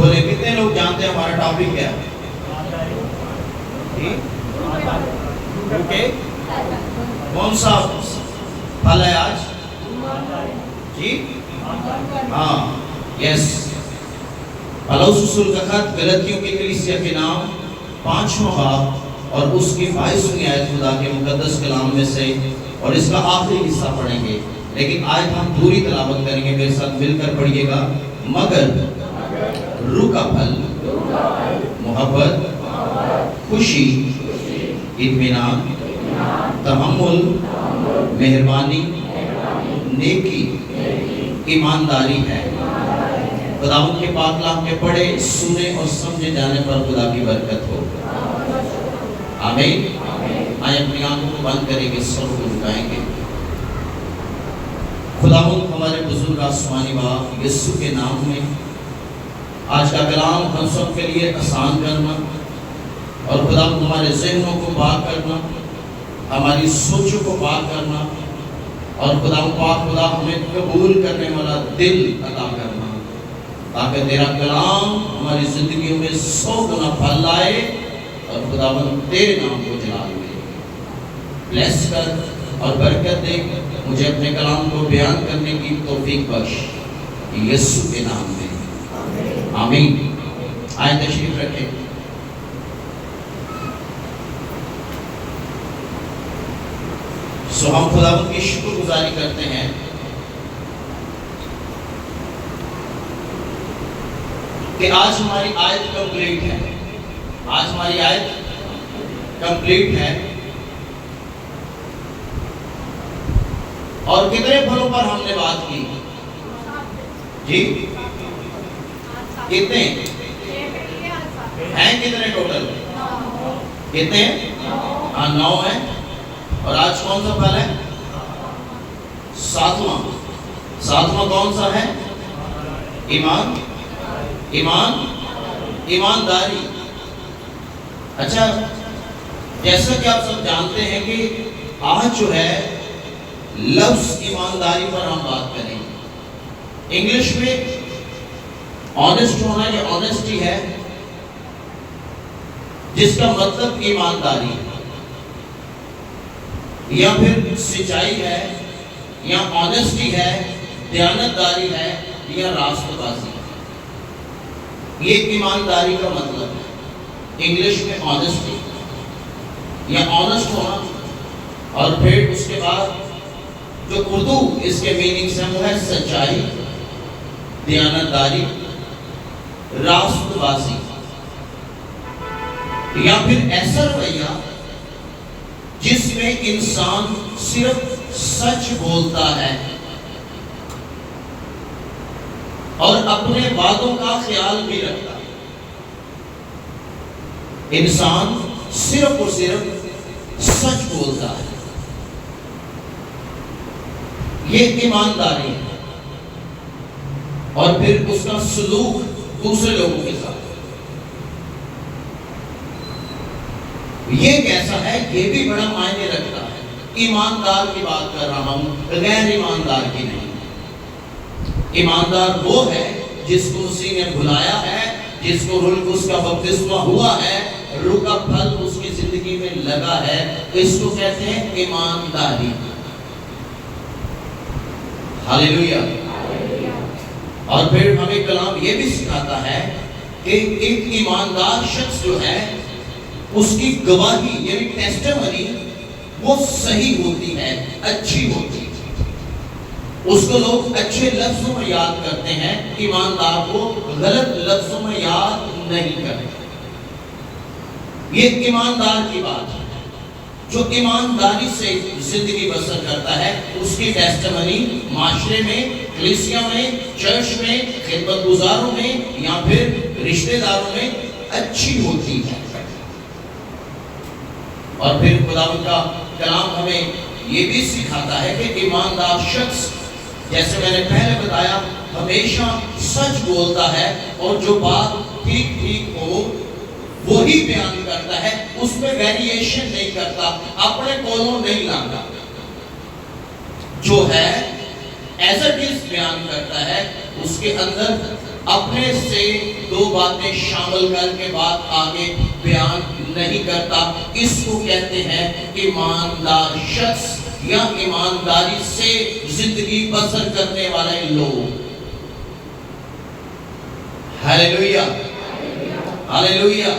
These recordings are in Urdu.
بولے کتنے لوگ جانتے ہیں ہمارا ٹاپک کیا ہے؟ کون سا پھل ہے آج؟ جی ہاں یس پلوس رسول کا خط غلطیوں کی کلیسیا کے نام 5واں باب اور اس کی 22ویں آیت خدا کے مقدس کلام میں سے، اور اس کا آخری حصہ پڑھیں گے، لیکن آج ہم پوری تلاوت کریں گے، میرے ساتھ مل کر پڑھیے گا۔ مگر روح کا پھل محبت، خوشی، اطمینان، تحمل، مہربانی، نیکی، ایمانداری ہے۔ خداوند کے پاک کلام کے پڑھے، سنے اور سمجھے جانے پر خدا کی برکت ہو۔ آمین۔ آئے اپنی آنکھوں کو بند کریں گے، سر کو جھکائیں گے۔ خداوند ہمارے بزرگ آسمانی باپ یسوع کے نام میں آج کا کلام ہم سب کے لیے آسان کرنا، اور خداوند ہمارے ذہنوں کو پاک کرنا، ہماری سوچوں کو پاک کرنا، اور خداوند پاک خدا ہمیں قبول کرنے والا دل عطا کرنا، تاکہ تیرا کلام ہماری زندگیوں میں 100 گنا پھل لائے اور خداوند تیرے نام کو جلال دے۔ بلیس کر اور برکت دے، مجھے اپنے کلام کو بیان کرنے کی توفیق بخش، یسوع کے نام میں آمین۔ آئے تشریف رکھیں۔ ہم خداوند کی شکر گزاری کرتے ہیں کہ آج ہماری آیت کمپلیٹ ہے۔ آج ہماری آیت کمپلیٹ ہے، اور کتنے پھلوں پر ہم نے بات کی؟ جی کتنے ہیں؟ کتنے ٹوٹل کتنے؟ ہاں 9 ہیں، اور آج کون سا پھل ہے؟ 7واں۔ 7واں کون سا ہے؟ ایمان، ایمانداری۔ اچھا، جیسا کہ آپ سب جانتے ہیں کہ آج جو ہے لفظ ایمانداری پر ہم بات کریں گے۔ انگلش میں آنیسٹ ہونا یا آنیسٹی ہے، جس کا مطلب ایمانداری ہے، یا پھر سچائی ہے، یا آنیسٹی ہے، دیانتداری ہے، یا راست بازی ہے۔ یہ ایمانداری کا مطلب ہے انگلش میں آنیسٹی یا آنیسٹ ہونا، اور پھر اس کے بعد جو اردو اس کے میننگز ہیں وہ ہے سچائی، دیانتداری، راست بازی، یا پھر ایسا رویہ جس میں انسان صرف سچ بولتا ہے اور اپنے وعدوں کا خیال بھی رکھتا ہے۔ انسان صرف اور صرف سچ بولتا ہے، یہ ایمانداری ہے، اور پھر اس کا سلوک دوسرے لوگوں کے ساتھ یہ کیسا ہے، یہ بھی بڑا معنی رکھتا ہے۔ ایماندار کی بات کر رہا ہوں، غیر ایماندار کی نہیں۔ ایماندار وہ ہے جس کو مسیح نے بلایا ہے، جس کو روح القدس کا بپتسمہ ہوا ہے، روح کا پھل اس کی زندگی میں لگا ہے، اس کو کہتے ہیں ایمانداری۔ ہاللیلویہ۔ اور پھر ہمیں کلام یہ بھی سکھاتا ہے کہ ایک ایماندار شخص جو ہے اس کی گواہی یعنی ٹیسٹیمنی وہ صحیح ہوتی ہے، اچھی ہوتی ہے، اس کو لوگ اچھے لفظوں میں یاد کرتے ہیں، ایماندار کو غلط لفظوں میں یاد نہیں کرتے۔ یہ ایماندار کی بات ہے، جو ایمانداری سے زندگی بسر کرتا ہے، اس کی ٹیسٹیمنی معاشرے میں، کلیسیا میں، چرچ میں، خدمت گزاروں میں، یا پھر رشتہ داروں میں اچھی ہوتی ہے۔ اور پھر خداوند کا کلام ہمیں یہ بھی سکھاتا ہے کہ ایماندار شخص، جیسے میں نے پہلے بتایا، ہمیشہ سچ بولتا ہے، اور جو بات ٹھیک ہو وہی بیان کرتا ہے، اس میں ویریشن نہیں کرتا، اپنے کولوں نہیں لاتا، جو ہے ایز اٹ از بیان کرتا ہے، اس کے اندر اپنے سے 2 دو باتیں شامل کر کے بات آگے بیان نہیں کرتا۔ اس کو کہتے ہیں ایماندار شخص یا ایمانداری سے زندگی بسر کرنے والے لوگ۔ ہاللیلویہ، ہاللیلویہ،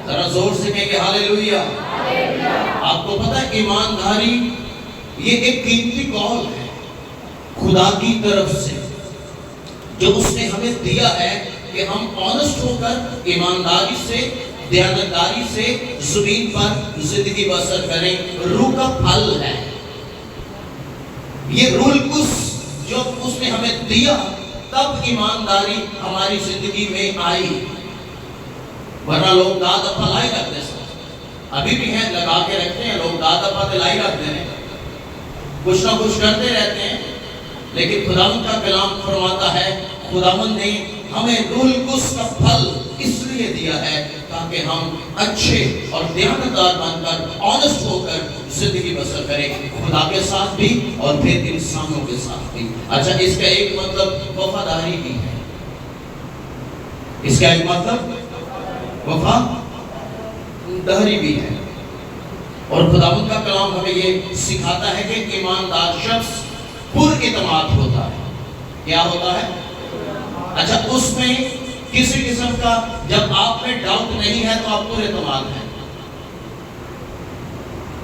ذرا زور سے کہیں کہ ہاللیلویہ۔ آپ کو پتہ ہے ایمانداری یہ ایک قیمتی کال ہے خدا کی طرف سے، جو اس نے ہمیں دیا ہے کہ ہم آنسٹ ہو کر ایمانداری سے، دیانتداری سے زمین پر زندگی بسر کریں۔ روح کا پھل ہے یہ، رول جو اس نے ہمیں دیا تب ایمانداری ہماری زندگی میں آئی، ورنہ لوگ داد اپا لائی رکھتے ہیں، ابھی بھی ہیں لگا کے رکھتے ہیں لوگ، داد اپا لائی رکھتے ہیں، کچھ نہ کچھ کرتے رہتے ہیں۔ لیکن خداوند کا کلام فرماتا ہے خداوند نے ہمیں روح القدس کا پھل اس لیے دیا ہے تاکہ ہم اچھے اور دیانتدار بن کر، آنسٹ ہو کر زندگی بسر کریں، خدا کے ساتھ بھی اور پھر انسانوں کے ساتھ بھی۔ اچھا، اس کا ایک مطلب وفاداری بھی ہے، اس کا ایک مطلب وفاداری بھی ہے۔ اور خداوند کا کلام ہمیں یہ سکھاتا ہے کہ ایماندار شخص پر اعتماد ہوتا ہے۔ کیا ہوتا ہے؟ اچھا، اس میں کسی قسم کا جب آپ میں ڈاؤٹ نہیں ہے تو آپ پر اعتماد ہے۔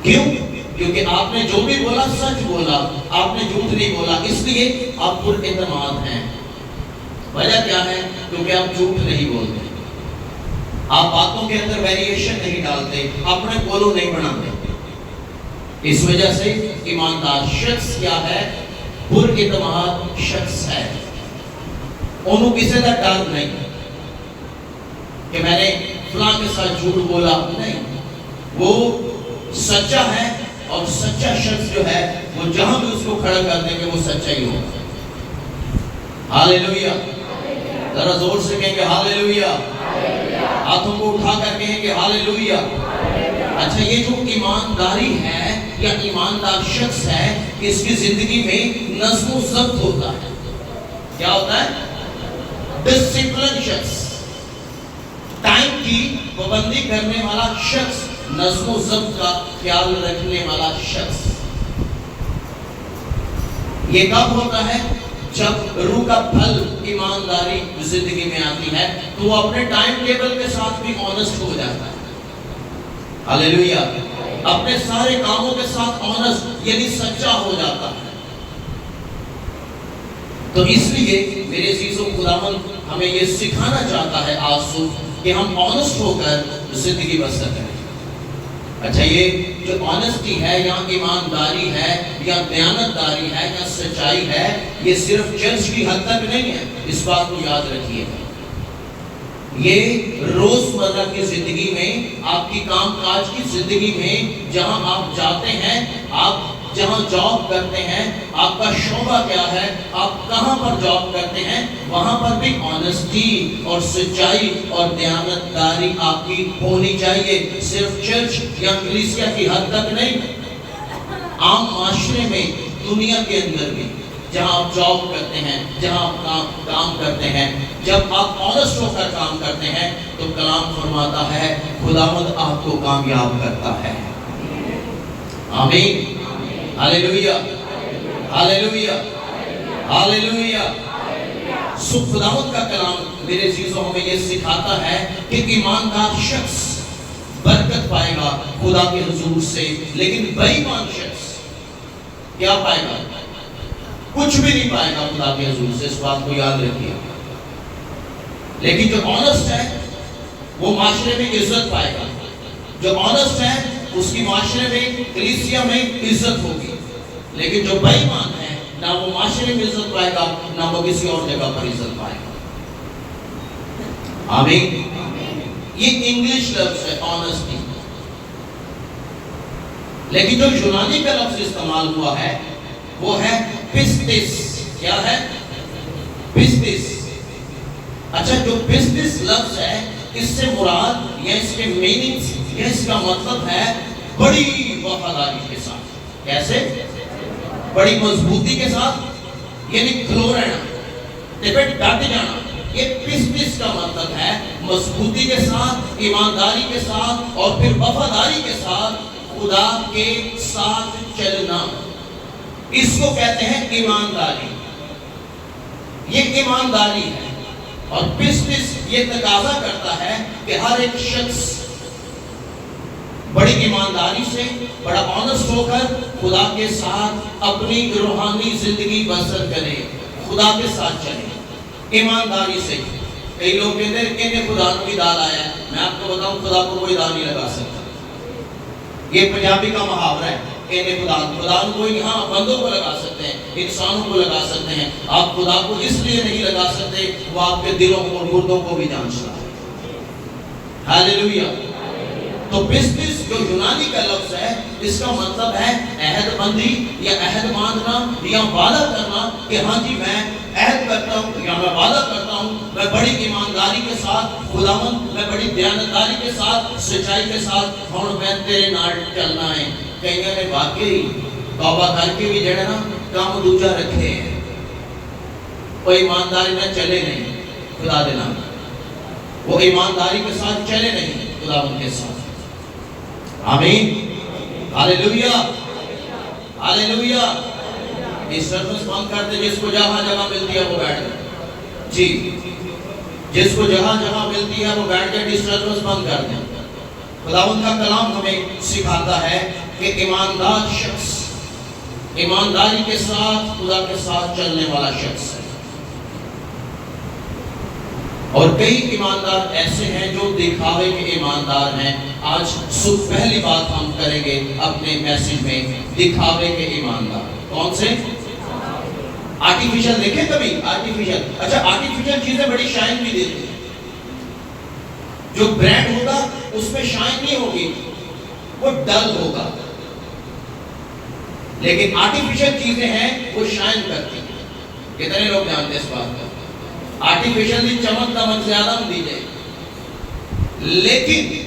کیوں؟ کیونکہ آپ نے جو بھی بولا سچ بولا، آپ نے جھوٹ نہیں بولا، اس لیے آپ پر اعتماد ہیں۔ وجہ کیا ہے؟ کیونکہ آپ جھوٹ نہیں بولتے، آپ باتوں کے اندر ویریشن نہیں ڈالتے، اپنے بولو نہیں بناتے۔ اس وجہ سے ایماندار شخص کیا ہے؟ پر اعتماد شخص ہے۔ انہوں کسی کا ڈر نہیں کہ میں نے فلاں کے ساتھ جھوٹ بولا، نہیں، وہ سچا ہے، اور سچا شخص جو ہے وہ جہاں بھی اس کو کھڑا کر دیں گے وہ سچا ہی ہوگا۔ ہاللیلویہ، ذرا زور سے کہیں گے ہاللیلویہ، ہاتھوں کو اٹھا کر کہیں گے ہاللیلویہ۔ اچھا، یہ جو ایمانداری ہے یا ایماندار شخص ہے، اس کی زندگی میں نظم و ضبط ہوتا ہے۔ کیا ہوتا ہے؟ ڈسپلن شخص، ٹائم کی پابندی کرنے والا شخص، نظم و ضبط کا خیال رکھنے والا شخص۔ یہ کب ہوتا ہے؟ جب روح کا پھل ایمانداری زندگی میں آتی ہے تو وہ اپنے ٹائم ٹیبل کے ساتھ بھی آنسٹ ہو جاتا ہے۔ ہاللیلویہ، اپنے سارے کاموں کے ساتھ آنسٹ یعنی سچا ہو جاتا ہے۔ تو اس لیے میرے عزیزوں، خداوند ہمیں یہ سکھانا چاہتا ہے آج صبح کہ ہم آنسٹ ہو کر زندگی بسر کریں۔ اچھا، یہ جو آنسٹی ہے یا ایمانداری ہے یا دیانتداری ہے یا سچائی ہے، یہ صرف چرچ کی حد تک نہیں ہے، اس بات کو یاد رکھیے۔ یہ روزمرہ کی زندگی میں، آپ کی کام کاج کی زندگی میں، جہاں آپ جاتے ہیں، آپ جہاں جاب کرتے ہیں، آپ کا شعبہ کیا ہے، آپ کہاں پر جاب کرتے ہیں، وہاں پر بھی آنسٹی اور سچائی اور دیانتداری آپ کی ہونی چاہیے، صرف چرچ یا کلیسیا کی حد تک نہیں، عام معاشرے میں، دنیا کے اندر بھی، جہاں آپ جاب کرتے ہیں، جہاں آپ کام کرتے ہیں، جب آپ آنسٹ ہو کر کام کرتے ہیں تو کلام فرماتا ہے خداوند آپ کو کامیاب کرتا ہے۔ آمین، ہاللیلویہ، ہاللیلویہ، ہاللیلویہ۔ سو خداوند کا کلام میرے عزیزوں ہمیں یہ سکھاتا ہے کہ ایماندار شخص برکت پائے گا خدا کے حضور سے، لیکن بے ایمان شخص کیا پائے گا؟ کچھ بھی نہیں پائے گا خدا کے حضور سے، اس بات کو یاد رکھیے۔ لیکن جو آنسٹ ہے وہ معاشرے میں عزت پائے گا، جو آنسٹ ہے اس کی معاشرے میں، کلیسیا میں عزت ہوگی۔ لیکن جو بے ایمان ہے، نہ وہ معاشرے میں عزت پائے گا، نہ وہ کسی اور جگہ پر عزت پائے گا۔ آمین۔ یہ انگلش لفظ ہے آنسٹی، لیکن جو یونانی کا لفظ استعمال ہوا ہے وہ ہے پسٹس۔ کیا ہے؟ پسٹس۔ اچھا، جو پسٹس لفظ ہے، اس سے مراد یا اس کے میننگز یا اس کا مطلب ہے بڑی وفاداری کے ساتھ۔ کیسے؟ بڑی مضبوطی کے ساتھ، یعنی کھلو رہنا، ڈٹ جانا، یہ پس کا مطلب ہے مضبوطی کے ساتھ، ایمانداری کے ساتھ اور پھر وفاداری کے ساتھ خدا کے ساتھ چلنا، اس کو کہتے ہیں ایمانداری۔ یہ ایمانداری ہے، اور پس یہ تقاضا کرتا ہے کہ ہر ایک شخص بڑی ایمانداری سے، بڑا آنسٹ ہو کر خدا کے ساتھ اپنی روحانی زندگی بسر کرے، خدا کے ساتھ چلے ایمانداری سے۔ کئی لوگ کہتے ہیں کہ خدا کو بھی دال آیا ہے، میں آپ کو بتاؤں خدا کو کوئی دال نہیں لگا سکتا۔ یہ پنجابی کا محاورہ ہے، خدا کو یہاں بندوں کو لگا سکتے ہیں، انسانوں کو لگا سکتے ہیں، آپ خدا کو اس لیے نہیں لگا سکتے، وہ آپ کے دلوں اور مردوں کو بھی جانتا ہے۔ ہاللیلویہ۔ تو بزنس جو یونانی کا لفظ ہے، اس کا مطلب ہے عہد بندی یا عہد باندھنا یا وعدہ کرنا کہ ہاں جی میں عہد کرتا ہوں یا میں وعدہ کرتا ہوں، میں بڑی ایمانداری کے ساتھ خداوند، میں بڑی دیانتداری کے ساتھ، سچائی کے ساتھ ہن میں تیرے نال چلنا ہے۔ کئیاں نے واقعی توبہ کر کے بھی جڑا نا کام دوجا رکھے ہیں، کوئی ایمانداری میں چلے نہیں خدا دے نام، وہ ایمانداری کے ساتھ چلے نہیں خدا ان کے ساتھ۔ آمین، ہاللیلویہ، ہاللیلویہ۔ اس سروس بند کر دے، جس کو جہاں جگہ ملتی ہے وہ بیٹھ جائے، جی جس کو جہاں جہاں ملتی ہے وہ بیٹھ جائے، ڈسٹربنس بند کر دیں۔ خداوند کا کلام ہمیں سکھاتا ہے کہ ایماندار شخص ایمانداری کے ساتھ خدا کے ساتھ چلنے والا شخص ہے، اور کئی ایماندار ایسے ہیں جو دکھاوے کے ایماندار ہیں۔ آج پہلی بات ہم کریں گے اپنے میسج میں، دکھاوے کے ایماندار کون سے؟ آرٹیفیشل دیکھیں کبھی؟ آرٹیفیشل، اچھا آرٹیفیشل چیزیں بڑی شائن بھی دیتی ہیں، جو برانڈ ہوگا اس میں شائن نہیں ہوگی، وہ ڈل ہوگا، لیکن آرٹیفیشل چیزیں ہیں وہ شائن کرتی ہیں۔ کتنے لوگ جانتے ہیں اس بات کا؟ آرٹیفیشل کی چمک دمک زیادہ دی جائے، لیکن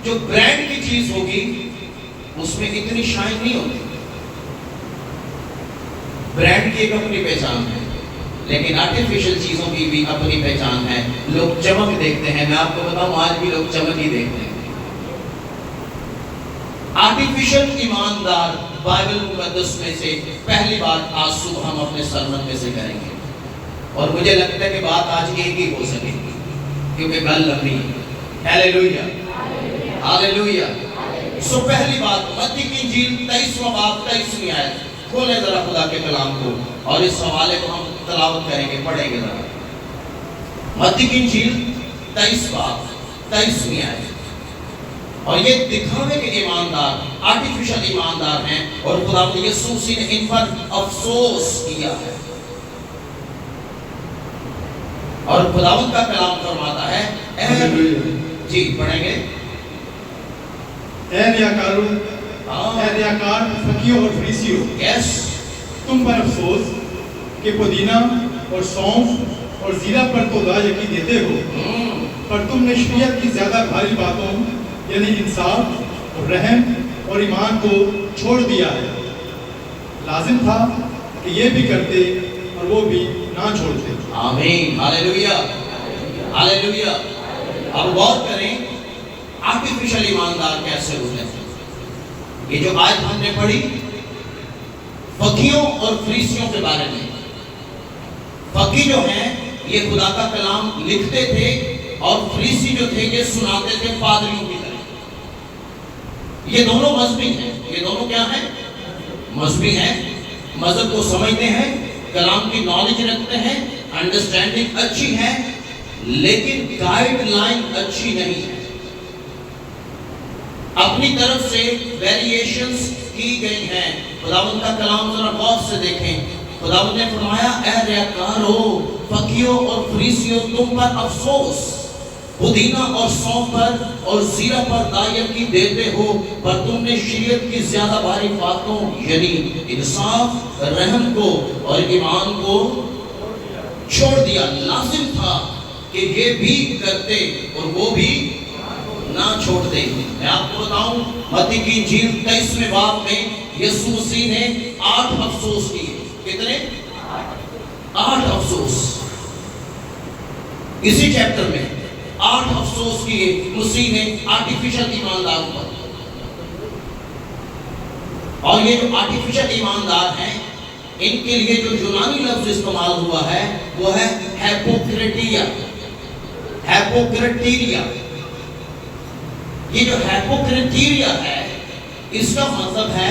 جو برانڈ کی چیز ہوگی اس میں اتنی شائن نہیں ہوتی۔ برانڈ کی ایک اپنی پہچان ہے، لیکن آرٹیفیشل چیزوں کی بھی اپنی پہچان ہے۔ لوگ چمک دیکھتے ہیں، میں آپ کو بتاؤں آج بھی لوگ چمک ہی دیکھتے ہیں۔ آرٹیفیشل ایماندار بائبل مقدس میں سے پہلی بات آج صبح ہم اپنے سرمن میں سے کریں گے، اور مجھے لگتا ہے کہ بات آج ایک ہی ہو سکے گی کیونکہ گل لمبی ہے۔ ہاللیلویہ، ہاللیلویہ۔ سو پہلی بات متی کی انجیل 23واں باب 23ویں آیت، کھولیں ذرا خدا کے کلام کو اور اس حوالے کو ہم تلاوت کریں گے، پڑھیں گے ذرا۔ متی کی انجیل 23 باب 23ویں آیت، اور یہ دکھاوے کے ایماندار آرٹیفیشل ایماندار ہیں، اور خدا یسوع مسیح نے ان پر افسوس کیا ہے۔ اور خداوند کا کلام فرماتا ہے، جی پڑھیں گے۔ اے ریاکاروں، اے ریاکار فقیوں اور فریسیوں، یس، تم پر افسوس کہ پودینہ اور سونف اور زیرہ پر تو یقین دیتے ہو، پر تم نے شریعت کی زیادہ بھاری باتوں یعنی انصاف اور رحم اور ایمان کو چھوڑ دیا ہے۔ لازم تھا کہ یہ بھی کرتے اور وہ بھی نہ چھوڑتے۔ آمین، ہاللیلویہ، ہاللیلویہ۔ اب غور کریں آرٹیفیشل ایماندار کیسے ہوتے ہیں۔ یہ جو آیت ہم نے پڑھی فقیوں اور فریسیوں کے بارے میں، فقی جو ہیں یہ خدا کا کلام لکھتے تھے، اور فریسی جو تھے یہ سناتے تھے پادریوں کی طرح۔ یہ دونوں مذہبی ہیں، یہ دونوں کیا ہیں؟ مذہبی ہیں، مذہب کو سمجھتے ہیں، کلام کی نالج رکھتے ہیں، انڈرسٹینڈنگ اچھی ہے، لیکن گائیڈ لائن اچھی نہیں ہے۔ اپنی طرف سے ویریشنز کی گئی ہیں۔ خداوند کا کلام ذرا غور سے دیکھیں۔ خداوند نے فرمایا، اے ریاکاروں، فقیوں اور فریسیوں، تم پر افسوس، پودینہ اور سونف پر اور زیرہ پر دائیکی دیتے ہو، پر تم نے شریعت کی زیادہ بھاری باتوں یعنی انصاف، رحم کو اور ایمان کو چھوڑ دیا۔ لازم تھا کہ یہ بھی کرتے اور وہ بھی نہ چھوڑتے۔ میں آپ کو بتاؤں متی کی انجیل 23ویں باب میں یسوع مسیح نے 8 افسوس کیے۔ کتنے؟ 8 افسوس۔ اسی چیپٹر میں 8 افسوس کیے مسیح نے آرٹیفیشل ایمانداروں پر. اور یہ جو آرٹیفیشل ایماندار ہیں ان کے لیے جو یونانی لفظ استعمال ہوا ہے وہ ہے ہیپوکریٹیا. ہیپوکریٹیریا. یہ جو ہیپوکریٹیریا ہے اس کا مطلب ہے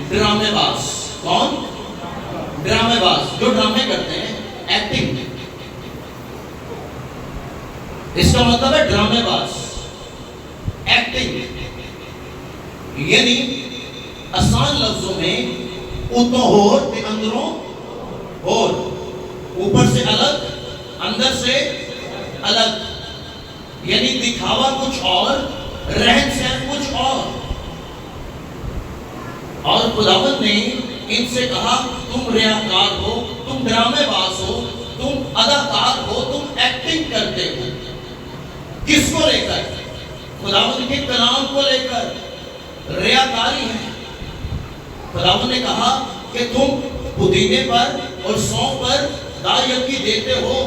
ڈرامے باز. کون؟ ڈرامے باز، جو ڈرامے کرتے ہیں، ایکٹنگ. اس کا مطلب ہے ڈرامے باز، ایکٹنگ. یعنی آسان لفظوں میں اتوں ہور تے اندروں ہور، اوپر سے الگ اندر سے الگ. یعنی دکھاوا کچھ اور، رہن سہن کچھ اور. اور خداوند نے ان سے کہا تم ریاکار ہو، تم ڈرامے باز ہو، تم اداکار ہو، تم ایکٹنگ کرتے ہو. کس کو لے کر؟ خداوند کے کلام کو لے کر. ریاکاری ہے. خداوند نے کہا کہ تم پودینے پر اور سونف پر دایکی دیتے ہو،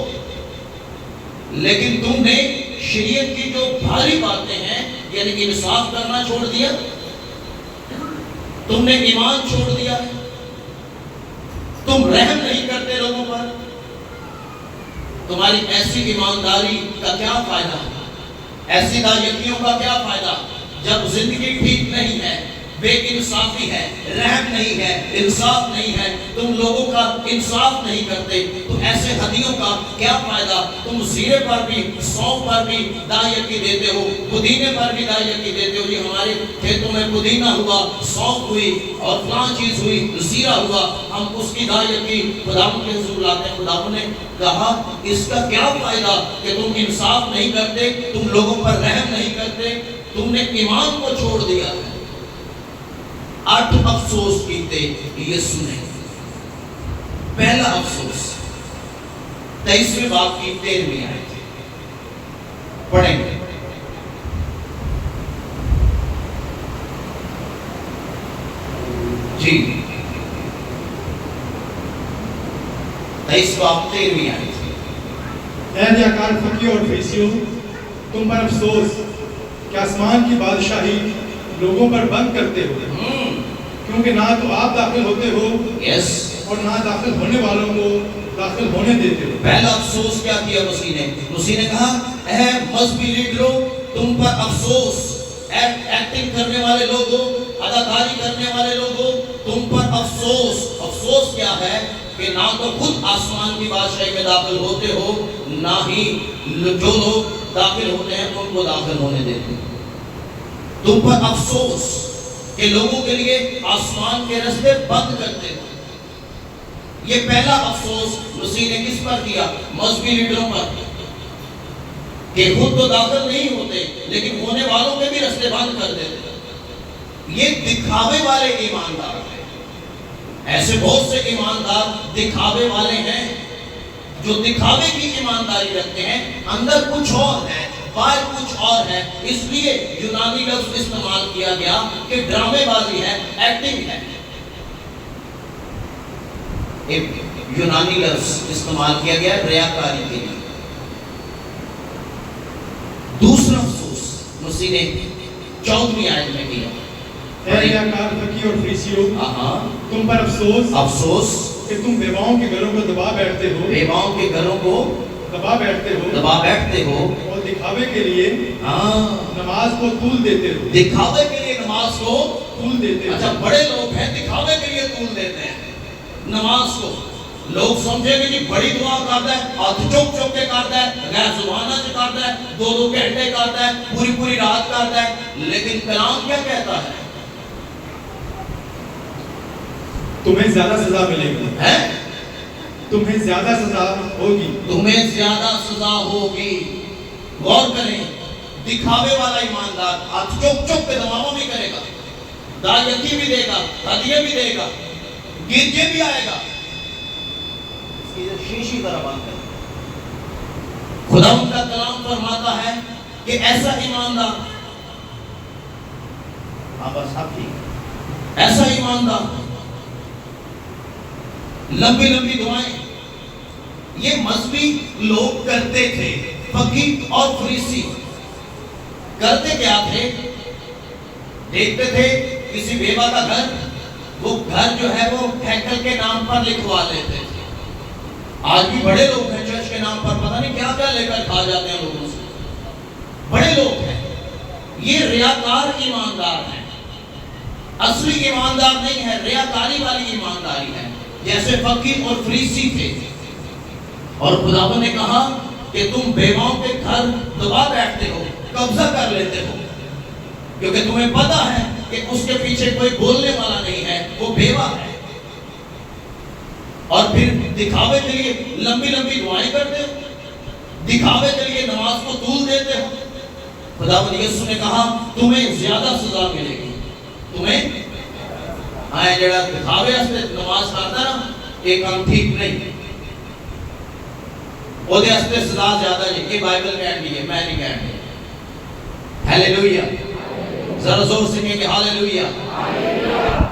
لیکن تم نے شریعت کی جو بھاری باتیں ہیں یعنی انصاف کرنا چھوڑ دیا. تم نے ایمان چھوڑ دیا. تم رحم نہیں کرتے لوگوں پر. تمہاری ایسی ایمانداری کا کیا فائدہ؟ ایسی دایکیوں کا کیا فائدہ جب زندگی ٹھیک نہیں ہے، بے انصافی ہے، رحم نہیں ہے، انصاف نہیں ہے، تم لوگوں کا انصاف نہیں کرتے، تو ایسے ہدیوں کا کیا فائدہ؟ تم زیرے پر بھی، سونف پر بھی دایکی دیتے ہو، پودینے پر بھی دایکی دیتے ہو. جی ہمارے کھیتوں میں پودینہ ہوا، سونف ہوئی اور فلاں چیز ہوئی، زیرہ ہوا، ہم اس کی دایکی خداوند کے حضور لاتے ہیں. خداوند نے کہا اس کا کیا فائدہ کہ تم انصاف نہیں کرتے، تم لوگوں پر رحم نہیں کرتے، تم نے ایمان کو چھوڑ دیا. 8 افسوس کیتے یسوع نے. پہلا افسوس 23ویں باب کی 13ویں آیت پڑھیں گے. جی 23 باب 13ویں آیت. اے ریاکار فقیوں اور فریسیوں، تم پر افسوس کہ آسمان کی بادشاہی لوگوں پر بند کرتے ہو، کیونکہ نہ تو آپ داخل ہوتے ہو اور نہ داخل ہونے والوں کو داخل ہونے دیتے ہو. پہلا افسوس کیا کیا مسیح نے؟ مسیح نے کہا اے مذہبی لیڈروں تم پر افسوس. ایکٹنگ کرنے والے لوگوں، اداکاری کرنے والے لوگوں، تم پر افسوس. افسوس کیا ہے کہ نہ تو خود آسمان کی بادشاہی میں داخل ہوتے ہو، نہ ہی جو لوگ داخل ہوتے ہیں ان کو داخل ہونے دیتے ہو. تم پر افسوس کہ لوگوں کے لیے آسمان کے راستے بند کرتے ہو. یہ پہلا افسوس مسیح نے کس پر کیا؟ مذہبی لیڈروں پر، کہ خود تو داخل نہیں ہوتے لیکن ہونے والوں کے بھی راستے بند کر دیتے. یہ دکھاوے والے ایماندار ہیں. ایسے بہت سے ایماندار دکھاوے والے ہیں جو دکھاوے کی ایمانداری رکھتے ہیں، اندر کچھ اور ہے، باہر کچھ اور ہے. اس لیے یونانی لفظ استعمال کیا گیا کہ ڈرامے بازی ہے، ایکٹنگ ہے. ایک یونانی لفظ استعمال کیا گیا ریاکاری کے لیے. دوسرا افسوس مسیح نے 14ویں آیت میں کیا. اے ریاکار فقیوں اور فریسیوں، تم پر افسوس افسوس کہ تم بیواؤں کے گھروں کو دبا بیٹھتے ہو، بیواؤں کے گھروں کو دبا بیٹھتے ہو، دبا بیٹھتے ہو، اور دکھاوے کے لیے نماز کو طول دیتے ہو. دکھاوے کے لیے نماز کو طول دیتے ہو. اچھا بڑے لوگ ہیں دکھاوے کے لیے طول دیتے ہیں نماز کو. لوگ سمجھے کہ جی بڑی دعا کرتا ہے، ہاتھ چوک چوک کے کرتا ہے، غیر زبانہ سے کرتا ہے، 2 گھنٹے کرتا ہے، پوری رات کرتا ہے. لیکن کلام کیا کہتا ہے؟ تمہیں زیادہ سزا ملے گی. تمہیں زیادہ سزا ہوگی. تمہیں زیادہ سزا ہوگی. غور کریں، دکھاوے والا ایماندار ہاتھ چوک چوک کے دماغوں بھی کرے گا، دایکی بھی دے گا، ہدیے بھی دے گا، گرجے بھی آئے گا، شیشی طرح بند ہے. خدا ان کا کلام فرماتا ہے کہ ایسا ایماندار، بس آپ ٹھیک، ایسا ایماندار لمبی دعائیں یہ مذہبی لوگ کرتے تھے. فقیہ اور فریسی کرتے کیا تھے؟ دیکھتے تھے کسی بیوہ کا گھر، وہ گھر جو ہے وہ ہیکل کے نام پر لکھوا لیتے تھے۔ آج بھی بڑے لوگ ہیں چرچ کے نام پر پتہ نہیں کیا کیا لے کر کھا جاتے ہیں لوگوں سے، بڑے لوگ ہیں۔ یہ ریاکار ایماندار ہیں، اصلی ایماندار نہیں ہے، ریاکاری والی ایمانداری ہے، جیسے فقیہ اور فریسی تھے۔ اور خداوند نے کہا کہ تم بیواؤں کے گھر دبا بیٹھتے ہو، قبضہ کر لیتے ہو، کیونکہ تمہیں پتا ہے کہ اس کے پیچھے کوئی بولنے والا نہیں ہے، وہ بیوہ ہے، اور پھر دکھاوے کے لیے لمبی لمبی دعائیں کرتے ہو، دکھاوے کے لیے نماز کو طول دیتے ہو۔ خداوند یسوع نے کہا تمہیں زیادہ سزا ملے گی، تمہیں آئے جڑا دکھاوے سے نماز کرتا نا، یہ کام ٹھیک نہیں، وہ دے استے سزا زیادہ ہے۔ یہ بائبل کہہ رہی ہے، میں نہیں کہہ رہی۔ ہیلیلویا، ذرا زور سے کہیں کہ ہیلیلویا۔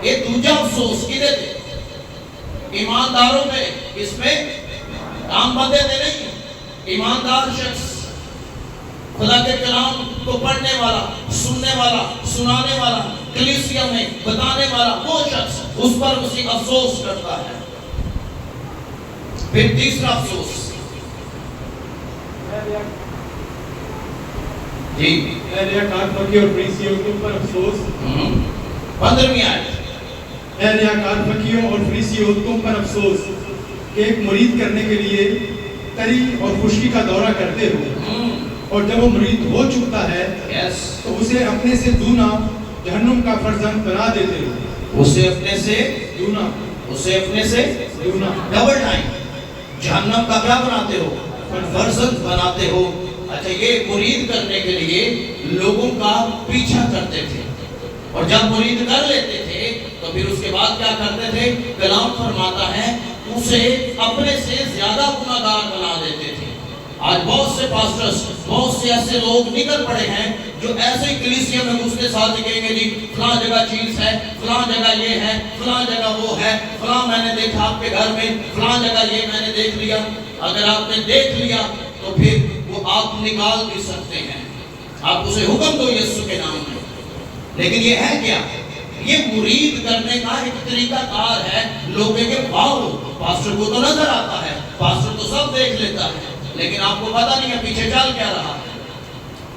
یہ دوجا افسوس کدے تھے؟ ایمانداروں پہ، اس میں عام بندے دے نہیں، ایماندار شخص، خدا کے کلام کو پڑھنے والا، سننے والا، سنانے والا، کلیسیا میں بتانے والا، وہ شخص اس پر اسی افسوس کرتا ہے۔ پھر تیسرا افسوس، جی ریاکار فقیہ اور فریسیوں کے اوپر افسوس۔ 15ویں آیت، اے ریاکار فقیہوں اور فریسیوں تم پر افسوس کہ ایک مرید کرنے کے لیے تری اور خشکی کا دورہ کرتے ہو، اور جب وہ مرید ہو چکتا ہے تو اسے اپنے سے دونا جہنم کا فرزند بنا دیتے ہو۔ اسے اپنے سے دونا، اسے اپنے سے دونا، ڈبل ٹائم جہنم کا کیا بناتے ہو؟ فرزند بناتے ہو۔ اچھا، یہ مرید کرنے کے لیے لوگوں کا پیچھا کرتے تھے، اور جب مرید کر لیتے تھے تو پھر اس کے بعد کیا کرتے تھے؟ کلام فرماتا ہے اسے اپنے سے زیادہ گناہگار بنا دیتے تھے۔ آج بہت سے پاسٹرز، بہت سے ایسے لوگ نکل پڑے ہیں جو ایسے ہی کلیسیا میں گھس کے ساتھ کہیں گے جی فلاں جگہ چیز ہے، فلاں جگہ یہ ہے، فلاں جگہ وہ ہے، فلاں میں نے دیکھا آپ کے گھر میں، فلاں جگہ یہ میں نے دیکھ لیا۔ اگر آپ نے دیکھ لیا تو پھر وہ آپ نکال بھی سکتے ہیں، آپ اسے حکم دو یسوع کے نام میں۔ لیکن یہ ہے کیا؟ یہ مرید کرنے کا ایک طریقہ کار ہے۔ لوگ کہ واو، پاسٹر کو تو نظر آتا ہے، پاسٹر تو سب دیکھ لیتا ہے، لیکن آپ کو پتا نہیں ہے پیچھے چل کیا رہا ہے۔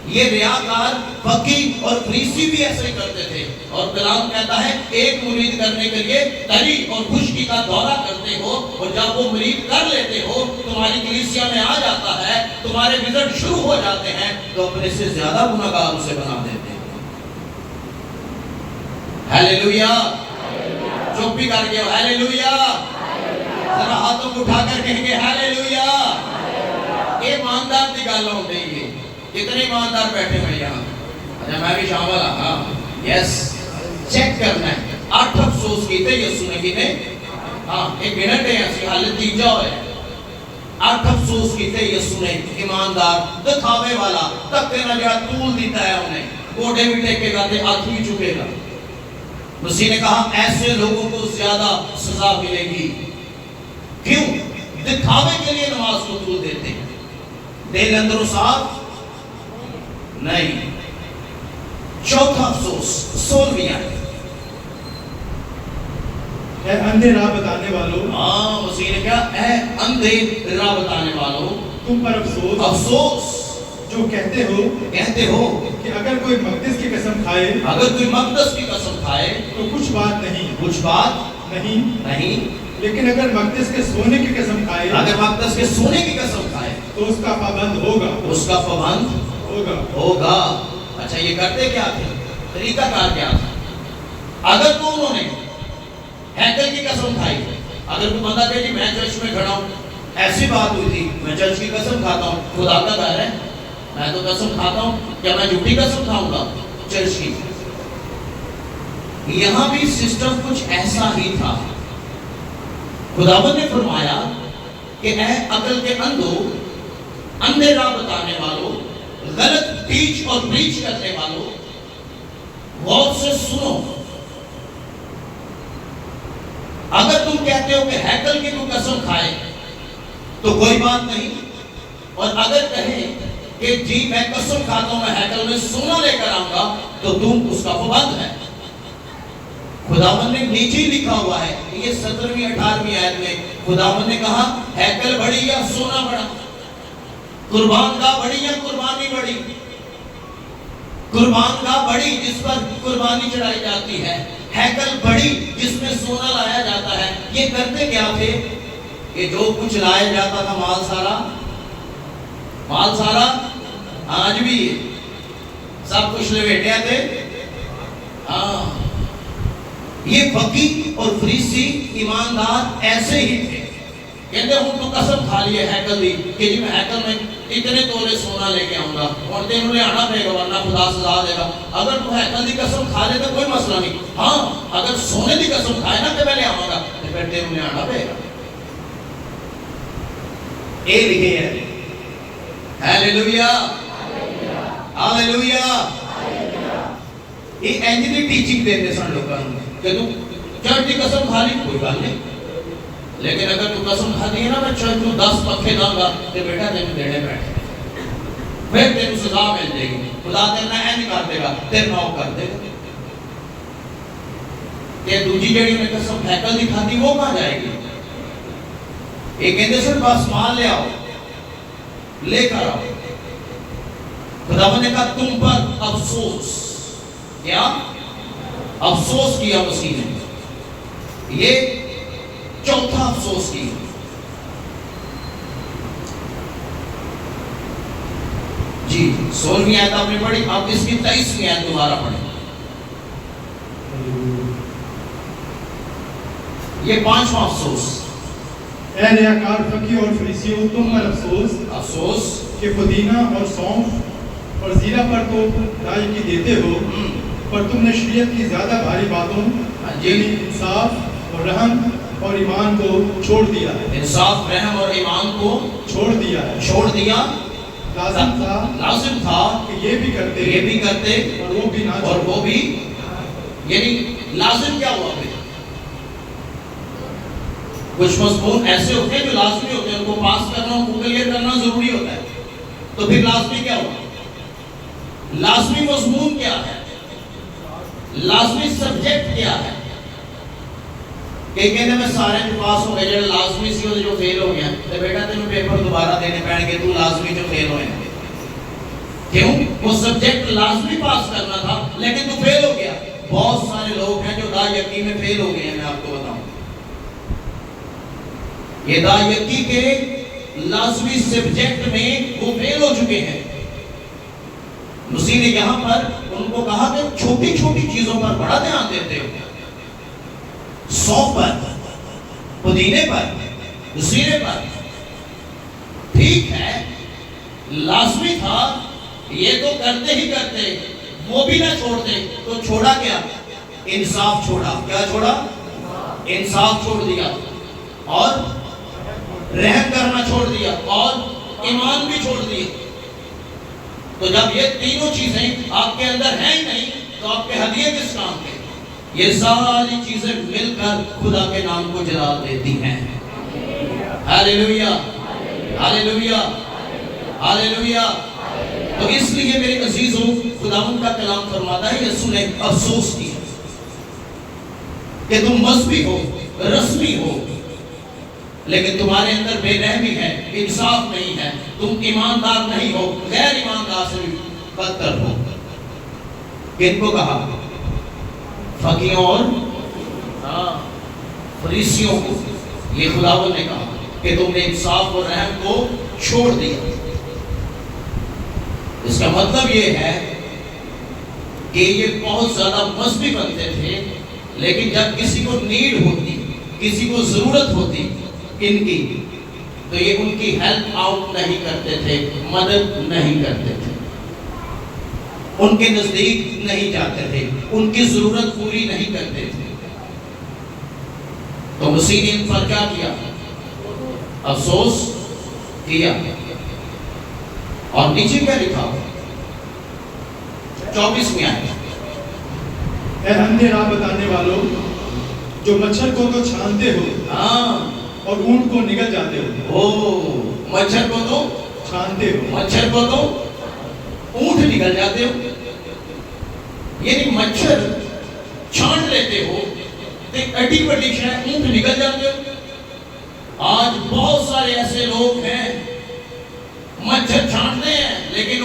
یہ ریاکار فقیہ اور فریسی بھی ایسے ہی کرتے تھے، اور کلام کہتا ہے ایک مرید کرنے کے لیے تری اور خشکی کا دورہ کرتے ہو، اور جب وہ مرید کر لیتے ہو، تمہاری کلیسیا میں آ جاتا ہے، تمہارے وزٹ شروع ہو جاتے ہیں، تو اپنے سے زیادہ گناہگار اسے بنا دیتے ہیں۔ ہیلیلویا، چپ بھی کر کے ہیلیلویا، ذرا ہاتھوں کو اٹھا کر کہیں گے ہیلیلویا۔ ایماندار دی گل ہو گئی ہے، کتنے ایماندار بیٹھے ہوئے یہاں؟ اچھا میں بھی شامل ہاں، یس، چیک کرنا ہے۔ 8 افسوس کیتے یسوع نے کیتے، ہاں ایک منٹ ہے اسی حالت تیجا ہوئے۔ 8 افسوس کیتے یسوع نے، ایماندار، دکھاوے والا، تکتے نہ جہاں طول دیتا ہے انہیں، گوڑے بھی ٹیکے گا تے ہاتھ بھی چکے گا۔ مسیح نے کہا ایسے لوگوں کو زیادہ سزا ملے گی۔ کیوں؟ دکھاوے کے لیے نماز کو طول دیتے ہیں، دل اندر صاف نہیں۔ چوتھا افسوس، 16ویں آیت، اے اندھے راہ بتانے والوں، ہاں مسیح نے کہا اے اندھے راہ بتانے والوں تم پر افسوس، افسوس جو کہتے ہو کہ اگر کوئی مقدس کی قسم کھائے، اگر کوئی مقدس کی قسم کھائے تو کچھ بات نہیں، کچھ بات نہیں، لیکن اگر مقدس کے سونے کی قسم کھائے، اگر مقدس کے سونے کی قسم کھائے تو اس کا پابند ہوگا، اس کا پابند ہوگا۔ اچھا یہ کرتے کیا تھے؟ طریقہ کار کیا تھا؟ اگر تو انہوں نے ہیکل کی قسم کھائی، اگر کوئی بندہ کہے جی میں چرچ میں کھڑا ہوں، ایسی بات ہوئی تھی میں چرچ کی قسم کھاتا ہوں، خدا کا گھر ہے میں تو قسم کھاتا ہوں، کیا میں جھوٹی قسم کھاؤں گا چرچ کی؟ یہاں بھی سسٹم کچھ ایسا ہی تھا۔ خداوند نے فرمایا کہ اے عقل کے اندھو، اندھے راہ بتانے والوں، غلط ٹیچ اور پریچ کرنے والوں، غور سے سنو۔ اگر تم کہتے ہو کہ ہیکل کی تو قسم کھائے تو کوئی بات نہیں، اور اگر کہیں کہ جی میں قسم کھاتا ہوں میں ہیکل میں سونا لے کر آؤں گا تو تم اس کا پابند ہے۔ خداوند نے نیچے ہی لکھا ہوا ہے، یہ 17ویں 18ویں آیت میں خداوند نے کہا ہیکل بڑی یا سونا بڑا، قربان گاہ بڑی یا قربانی بڑی، قربان گاہ بڑی جس پر قربانی چڑھائی جاتی ہے، ہیکل بڑی جس میں سونا لایا جاتا ہے۔ یہ کرتے کیا تھے کہ جو کچھ لایا جاتا تھا مال سارا آج بھی سب کچھ لپیٹے تھے۔ ہاں یہ فقیہ اور فریسی ایماندار ایسے ہی تھے، کہتے ہوں تو قسم کھا لیے ہیکل دی کہ جی میں ہیکل میں اتنے تولے سونا لے کے آؤں گا، اور تینوں لے آنا پڑے گا ورنہ خدا سزا دے گا۔ اگر تو ہیکل دی قسم کھا لے تو کوئی مسئلہ نہیں، ہاں اگر سونے دی قسم کھائے نا کہ میں لے آؤں گا تو پھر تینوں لے آنا پڑے گا۔ اے لکھے ہے ہیلیلویا ہیلیلویا۔ یہ انجلی ٹیچنگ دیتے سن لوگوں کہ تو چرچ کی قسم کھا لی کوئی بات نہیں، لیکن اگر تو قسم کھا دی ہے نا میں چرچ کو 10 پکھے دوں گا تو بیٹا تینوں دینے بیٹھے پھر تینوں سزا مل جائے گی، خدا تیرنا اے نہیں کر دے گا، تیرنا وہ کر دے گا۔ کہ دوجی جڑی میں قسم ہیکل دی کھاتی وہ کہاں جائے گی؟ ایک کہتے سن بس مال لے آؤ، لے کر آؤ۔ خداوند نے کہا تم پر افسوس، کیا افسوس کیا مسیح نے، یہ چوتھا افسوس کیا۔ جی 16ویں آیت آپ نے پڑھی، آپ اس کی 23ویں آیت دوبارہ پڑھیں۔ یہ 5واں افسوس۔ اے ریاکار فقیہ اور فریسیوں تم پر افسوس کہ پودینہ اور سونف اور زیرہ پر تو رائے کی دیتے ہو، پر تم نے شریعت کی زیادہ بھاری باتوں یعنی انصاف اور رحم اور ایمان کو چھوڑ دیا ہے۔ انصاف رحم اور ایمان کو چھوڑ دیا لازم تھا کہ یہ بھی کرتے اور وہ بھی یعنی لازم کیا ہوا پھر؟ کچھ مضمون ایسے ہوتے ہیں جو لازمی ہوتے ہیں، ان کو پاس کرنا ان کو کلیئر کرنا ضروری ہوتا ہے، تو پھر لازمی کیا ہوا؟ لازمی مضمون کیا ہے؟ لازمی سبجیکٹ کیا ہے؟ کہ کہتے میں سارے جو پاس ہو گئے جو لازمی سی ہوتے جو فیل ہو گیا تو بیٹا تینوں پیپر دوبارہ دینے پڑیں گے، تو لازمی جو فیل ہوئے ہیں۔ کیوں؟ وہ سبجیکٹ لازمی پاس کرنا تھا لیکن تو فیل ہو گیا۔ بہت سارے لوگ ہیں جو دا یقی میں فیل ہو گئے ہیں، میں آپ کو بتاؤں یہ دا یقی کے لازمی سبجیکٹ میں وہ فیل ہو چکے ہیں۔ مسیح نے یہاں پر ان کو کہا کہ چھوٹی چھوٹی چیزوں پر بڑا دھیان دیتے ہو، سونف پر، پودینے پر، زیرے پر، ٹھیک ہے لازمی تھا یہ تو کرتے ہی کرتے، وہ بھی نہ چھوڑتے تو چھوڑا کیا؟ انصاف چھوڑا۔ کیا چھوڑا؟ انصاف چھوڑ دیا اور رحم کرنا چھوڑ دیا اور ایمان بھی چھوڑ دیا۔ تو جب یہ تینوں چیزیں آپ کے اندر ہیں ہی نہیں تو آپ کے ہدیے کس کام کے؟ یہ ساری چیزیں مل کر خدا کے نام کو جلال دیتی ہیں۔ ہاللیلویا ہاللیلویا ہاللیلویا۔ تو اس لیے میرے عزیزوں خداوند کا کلام فرماتا ہے یسوع نے افسوس کیا کہ تم مذہبی ہو، رسمی ہو، لیکن تمہارے اندر بے رحمی ہے، انصاف نہیں ہے، تم ایماندار نہیں ہو، غیر ایماندار سے بھی بدتر ہو۔ کن کو کہا؟ فقیوں اور فریسیوں کو یہ خداوند نے کہا کہ تم نے انصاف اور رحم کو چھوڑ دیا۔ اس کا مطلب یہ ہے کہ یہ بہت زیادہ مذہبی بنتے تھے، لیکن جب کسی کو نیڈ ہوتی، کسی کو ضرورت ہوتی ان کی، تو یہ ان کی ہیلپ آؤٹ نہیں کرتے تھے، مدد نہیں کرتے تھے، ان کے نزدیک نہیں جاتے تھے، ان کی ضرورت پوری نہیں کرتے تھے۔ تو مسیح نے ان پر کیا کیا؟ افسوس کیا۔ اور نیچے کیا لکھا ہوا؟ 24ویں آیت۔ اے اندھے راہ بتانے والوں جو مچھر کو تو چھانتے ہو اور اونٹ کو نگل جاتے ہو۔ مچھر کو تو چھانتے ہو، مچھر کو تو نکل جاتے ہو. یعنی مچھر چھانٹ لیتے ہو تو اٹی بٹی شاید اونٹ نکل جاتے ہو. آج بہت سارے ایسے لوگ ہیں مچھر چھانٹتے ہیں لیکن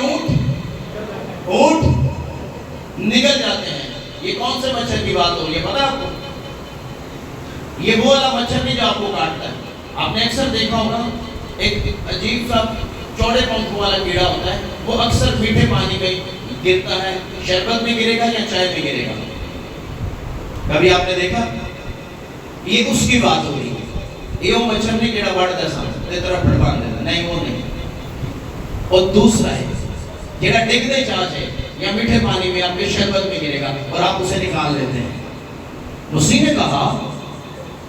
اونٹ نکل جاتے ہیں. یہ کون سے مچھر کی بات ہو رہی ہے پتہ آپ کو؟ یہ وہ والا مچھر نہیں جو آپ کو کاٹتا ہے. آپ نے اکثر دیکھا ہوگا ایک عجیب سا چوڑے پنکھوں والا کیڑا ہوتا ہے, وہ اکثر میٹھے پانی میں گرتا ہے. شربت میں گرے گا یا چائے میں گرے گا, کبھی آپ نے دیکھا؟ یہ اس کی بات ہو رہی ہے. یہ وہ مچھر نہیں کیڑا بڑھتا سامنے طرف پھڑ باندھ دیتا, نہیں وہ نہیں. اور دوسرا ہے جڑا ڈگتے چاچ ہے یا میٹھے پانی میں آپ کے شربت میں گرے گا اور آپ اسے نکال لیتے ہیں. مسیح نے کہا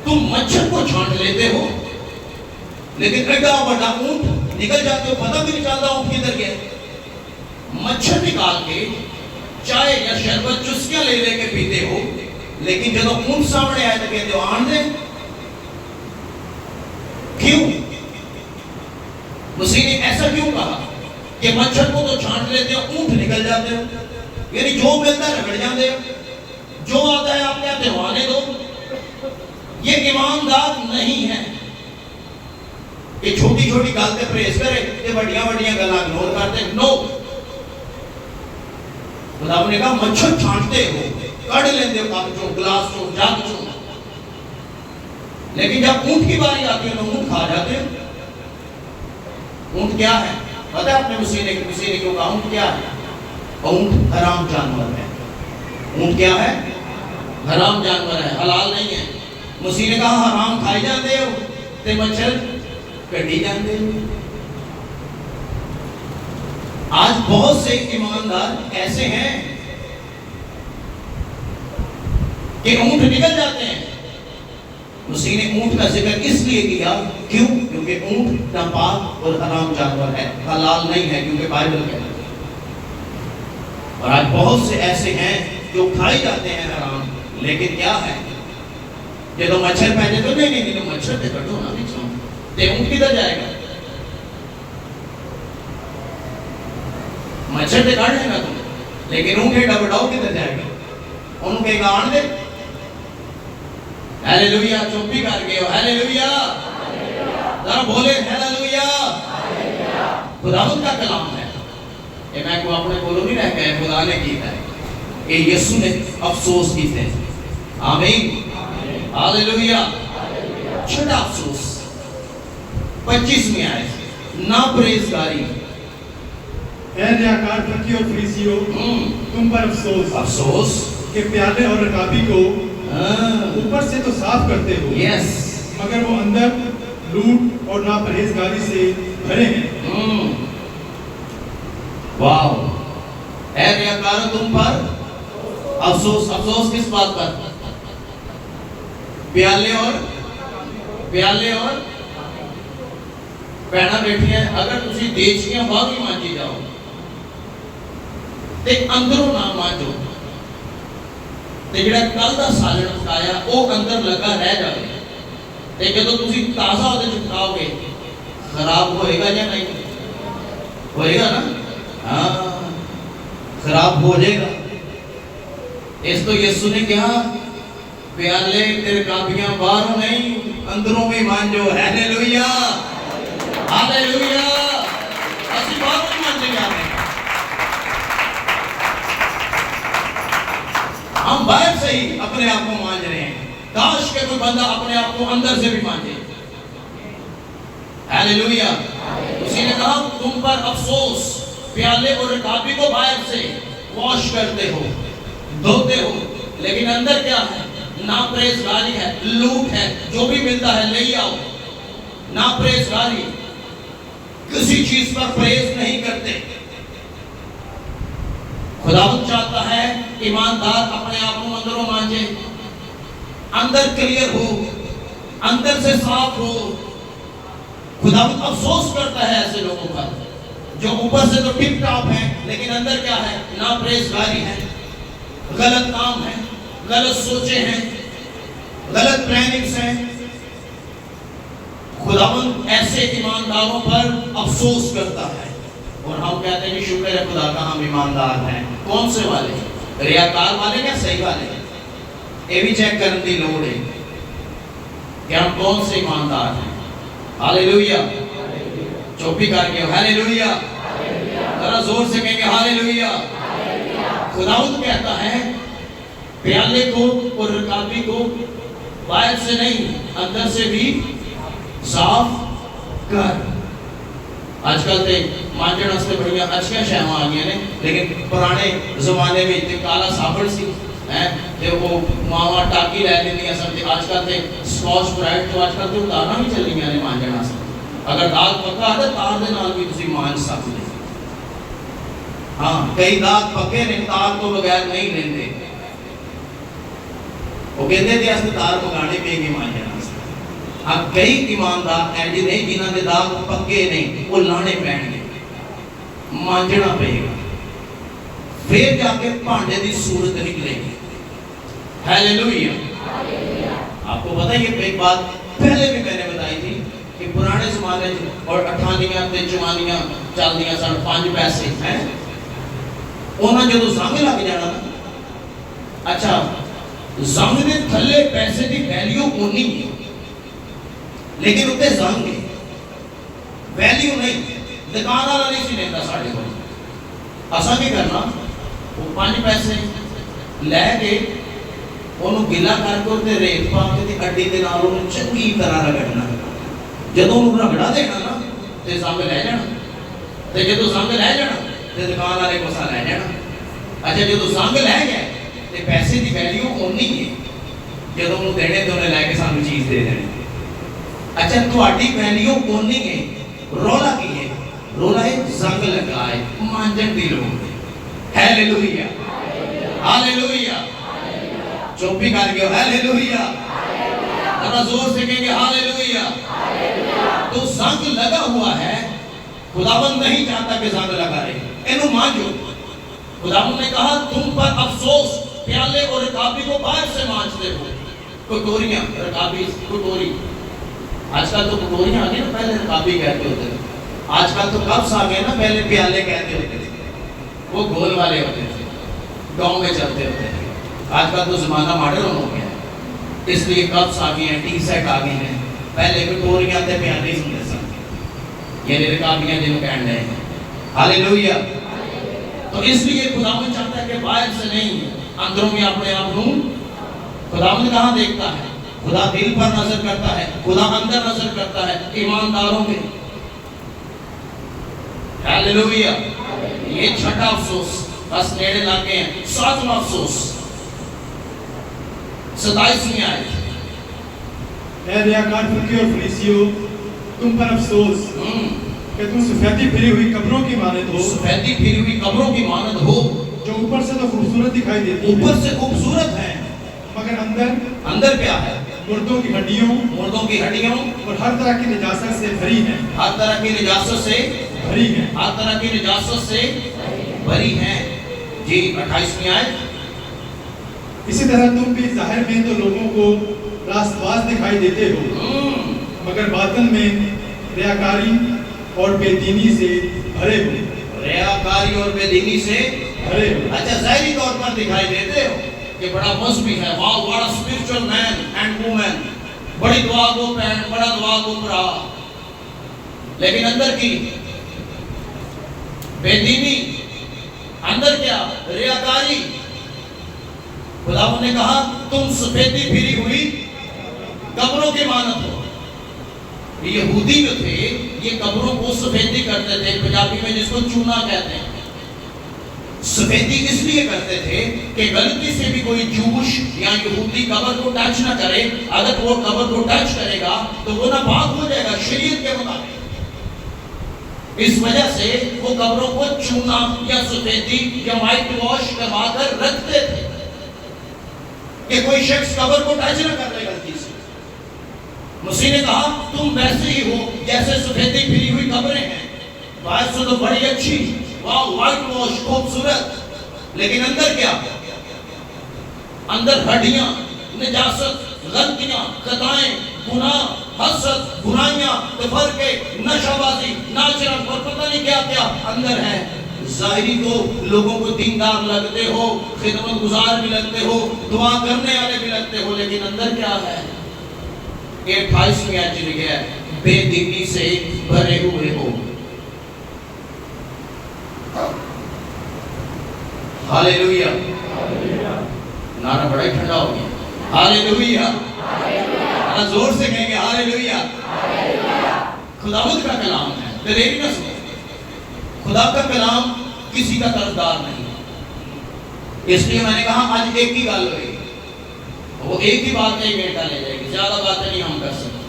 تم مچھر کو چھانٹ لیتے ہو لیکن ایڈا بڑا اونٹ نکل جاتے ہو, پتہ بھی نہیں چلتا اونٹ کدھر گیا. مچھر نکال کے چائے یا شربت چسکیاں لے کے پیتے ہو, لیکن جب اونٹ سامنے آئے تو کہتے ہو آن دے. کیوں؟ مسیح نے ایسا کیوں کہا کہ مچھر کو تو چھانٹ لیتے ہو, اونٹ نکل جاتے ہو. یعنی جو ملتا ہے رگڑ جاتے ہو, جو آتا ہے آپ کہتے ہو آنے دو. یہ ایماندار نہیں ہے کہ چھوٹی چھوٹی گالتے پریس کرے کہ بڑیاں بڑیاں گلا اگنور کرتے. نو, خدا نے کہا مچھر چھانٹتے ہو, کڑ لیتے ہو کپ چوں, گلاس چوں, جگ چوں, لیکن جب اونٹ کی باری آتی ہے تو اونٹ کھا جاتے ہو. اونٹ کیا ہے پتہ ہے آپ نے؟ مسیح نے کیوں کہا اونٹ کیا ہے؟ اونٹ حرام جانور ہے. اونٹ کیا ہے؟ حرام جانور ہے, حلال نہیں ہے. مسیح نے کہا حرام کھائی جاتے ہو تے مچھر کٹی جاتے ہو. آج بہت سے ایماندار ایسے ہیں کہ اونٹ نکل جاتے ہیں. مسیح نے اونٹ کا ذکر اس لیے کیا, کیوں؟ کیونکہ اونٹ ناپاک اور حرام جانور ہے, حلال نہیں ہے, کیونکہ بائبل کہتا ہے. اور آج بہت سے ایسے ہیں جو کھائی جاتے ہیں حرام, لیکن کیا ہے جب مچھر پہنے تو نہیں تو مچھر تے کٹو نا پیچھے تے اونٹ کدھر جائے گا؟ مچھر تے کاٹ لے گا تم, لیکن اونٹ ایڈا بڑاؤ کدھر جائے گا؟ انہوں کہے گا آن دے. ہیلیلویا, چوپی کر گئے ہو. ہیلیلویا, ذرا بولے ہیلیلویا. خداوند کا کلام ہے, یہ میں کو اپنے بولوں نہیں رہ گئے, خدا نے کیتا ہے. کہ یسوع نے افسوس کیتے ہیں. آمین, ہیلیلویا. چھٹا افسوس 25ویں آیت, ناپرہیزگاری. اے ریاکار فقیوں اور فریسیوں, تم پر افسوس افسوس کہ پیالے اور رکابی کو اوپر سے تو صاف کرتے ہو, یس, مگر وہ اندر لوٹ اور ناپرہیزگاری سے بھرے ہیں. واو. اے ریاکار تم پر افسوس. افسوس کس بات پر؟ پیالے اور پہنا بیٹھی ہیں. اگر تسی دیچکیاں باہر ہی مانجی جاؤ تے اندروں نہ مانجو تے جڑا کل دا سالن پکایا وہ اندر لگا رہ جائے تے جدوں تسی تازہ ہوتے چکاؤ گے خراب ہوئے گا یا نہیں ہوئے گا نا؟ ہاں, خراب ہو جائے گا. اس تو یسوع نے کہا پیالے تیرے کاپیاں باہروں نہیں اندروں میں مانجو. Hallelujah, hallelujah. اسی باہروں میں مانجے جا رہے ہیں, ہم باہر سے ہی اپنے آپ کو مانج رہے ہیں. کاش کہ کوئی بندہ اپنے آپ کو اندر سے بھی مانجے. ہیلیلویا. اسی نے کہا تم پر افسوس, پیالے اور رکابی کو باہر سے واش کرتے ہو, دھوتے ہو, لیکن اندر کیا ہے؟ ناپرہیزگاری ہے, لوٹ ہے, جو بھی ملتا ہے لے آؤ. ناپرہیزگاری, کسی چیز پر پرہیز نہیں کرتے. خداوند چاہتا ہے ایماندار اپنے آپ کو اندروں مانجے, اندر کلیئر ہو, اندر سے صاف ہو. خداوند افسوس کرتا ہے ایسے لوگوں پر جو اوپر سے تو ٹپ ٹاپ ہیں لیکن اندر کیا ہے؟ ناپرہیزگاری ہے, غلط کام ہے, غلط سوچیں ہیں, غلط پلاننگز ہیں. خداوند ایسے ایمانداروں پر افسوس کرتا ہے. اور ہم کہتے ہیں کہ شکر ہے خدا کا ہم ایماندار ہیں. کون سے والے؟ ریاکار والے یا صحیح والے؟ یہ بھی چیک کرنے کی لوڑ ہے کہ ہم کون سے ایماندار ہیں. ہاللیلویا. چوپی کر کے ہاللیلویا. ذرا زور سے کہیں گے ہاللیلویا. خداوند کہتا ہے پیالے کو اور رکابی کو باہر سے نہیں اندر سے بھی صاف کر. آج کل تے مانجن واسطے بڑیاں اچھیاں شیواں آ گئی نے، لیکن پرانے زمانے میں تے کالا سابڑ سی تے وہ ماواں ٹاکی لے لیندیاں سن. تے آج کل تے سکاچ برائٹ تو آج کل تے اتارنا بھی چلیاں نے مانجن واسطے. اگر داغ پکا ہے تار دے نال بھی تسی مانج سکدے. ہاں کئی داغ پکے نے تار تو بغیر نہیں لیندے. وہ کہتے تھے اس تار پکانے پہ گی مانجن واسطے. اب کئی ایماندار ہیں جی نہیں جنہاں دے داغ پکے نہیں وہ لانے پین گے، مانجنا پے گا، پھر جا کے پانڈے دی صورت نکلے گی. ہاللیلویا. آپ کو پتہ ہے یہ ایک بات پہلے بھی میں نے بتائی تھی کہ پرانے زمانے اور اٹھانیاں تے چوانیاں چل دیاں سن 5 پیسے ہیں. انہاں جدوں زنگ لگ جانا نا، اچھا زنگ دے تھلے پیسے دی ویلیو اونی ہے لیکن اتنے زنگ ہے ویلیو نہیں. دکان والا نہیں سی لینا ساڑھے کو. اساں کی کرنا وہ 5 پیسے لے کے انہوں گلا کر کے تے ریت پا کے تے اڈی دے نال انہوں چنگی طرح رگڑنا. جدوں انہوں رگڑا دینا نا تے زنگ لے جانا. تے جدوں زنگ لے جانا تے دکان والے کو سا لے جانا. اچھا جدوں زنگ لے گئے تے پیسے دی ویلیو اونی ہے جدوں انہوں دینے تے انہیں لے کے سانو چیز دے دینے. اچھا تہاڈی ویلیو اونی ہے. رولا کی ہے؟ رولا ہے زنگ لگائے مانجن دی لوڑ ہے. ہاللیلویا. ہاللیلویا. چوپی کر کے ہاللیلویا. ذرا زور سے کہیں گے ہاللیلویا. تو زنگ لگا ہوا ہے. خداوند نہیں چاہتا کہ زنگ لگا رہے. انہوں مانجو. خداوند نے کہا تم پر افسوس پیالے اور رکابی کو باہر سے مانجتے ہو. کٹوریاں رکابی کٹوری. آج کل تو کٹوریاں آ گئی نا، پہلے رکابی کہتے ہوتے تھے. آج کل تو کپس آ گئے نا، پہلے پیالے کہتے ہوتے تھے. وہ گول والے ہوتے تھے، گاؤں میں چلتے ہوتے تھے. آج کل تو زمانہ ماڈرن ہو گیا ہے اس لیے کپس آ گئی ہیں، ٹی سیٹ آ گئی ہیں. پہلے کٹوریاں تے پیالے سنتے سن، یعنی رکابیاں جنہوں کہہ رہے ہیں. ہاللیلویا. تو اس لیے خداوند چاہتا ہے کہ باہر سے نہیں اندروں میں اپنے آپ کو. خداوند کہاں دیکھتا ہے؟ خدا دل پر نظر کرتا ہے. خدا اندر نظر کرتا ہے ایمانداروں میں. ہاللیلویا. یہ چھٹا افسوس بس نیڑے لاگے ہیں. 7واں افسوس 27ویں آیت. اے ریاکار فرقے اور فریسیوں، تم پر افسوس کہ تم سفیدی پھری ہوئی قبروں کی مانند ہو. سفیدی پھری ہوئی قبروں کی مانند ہو جو اوپر سے تو خوبصورت دکھائی دیتی ہیں، اوپر سے خوبصورت ہیں مگر اندر کیا ہے؟ مردوں کی ہڈیوں مردوں کی ہڈیوں اور ہر طرح کی نجاست سے بھری ہیں. ہر طرح کی نجاست سے بھری ہیں. ہر طرح کی نجاست سے بھری ہیں. جی 28ویں آیت. اسی طرح تم بھی ظاہر میں تو لوگوں کو راست باز دکھائی دیتے ہو مگر باطن میں ریاکاری اور بے دینی سے بھرے ہو. ریاکاری اور بے دینی سے بھرے ہو. اچھا ظاہری طور پر دکھائی دیتے ہو کہ بڑا مذہبی ہے. Wow what a spiritual man and woman. بڑی دعا گو پہن، بڑا دعا گو پرا. لیکن اندر کی بے دینی، اندر کیا؟ ریاکاری. خداوند نے کہا تم سفیدی پھری ہوئی قبروں کے مانند ہو. یہودی جو تھے یہ قبروں کو سفیدی کرتے تھے، پنجابی میں جس کو چونا کہتے ہیں. سفیدی اس لیے کرتے تھے کہ غلطی سے بھی کوئی جوش یا یہودی قبر کو ٹچ نہ کرے. اگر وہ قبر کو ٹچ کرے گا تو وہ ناپاک ہو جائے گا شریعت کے مطابق. اس وجہ سے وہ قبروں کو چونا یا سفیدی یا وائٹ واش کروا کر رکھتے تھے کہ کوئی شخص قبر کو ٹچ نہ کر لے غلطی سے. مسیح نے کہا تم ویسے ہی ہو جیسے سفیدی پھری ہوئی قبریں ہیں. باہر سے تو بڑی اچھی، واو وائٹ واش خوبصورت، لیکن اندر کیا؟ اندر ہڈیاں، نجاست، غلطیاں، خطائیں، گناہ، حسد، برائیاں، تفرقے، نشہ بازی، ناچ رنگ اور پتہ نہیں کیا کیا اندر ہے۔ ظاہری تو لوگوں کو دیندار لگتے ہو، خدمت گزار بھی لگتے ہو، دعا کرنے والے بھی لگتے ہو، لیکن اندر کیا ہے؟ یہ 28ویں آیت چلی گیا ہے، بے دینی سے بھرے ہوئے ہو۔ ہالےلویا، نعرہ بڑا ہی ٹھنڈا ہو گیا۔ ہالےلویا، زور سے کہیں گے ہالےلویا۔ خداوند کا کلام ہے، دلیری نہ سنو۔ خدا کا کلام کسی کا طرفدار نہیں، اس لیے میں نے کہا آج ایک ہی گل ہوئی، وہ ایک ہی بات نہیں گھنٹہ لے جائے گی، زیادہ باتیں نہیں ہم کر سکتے۔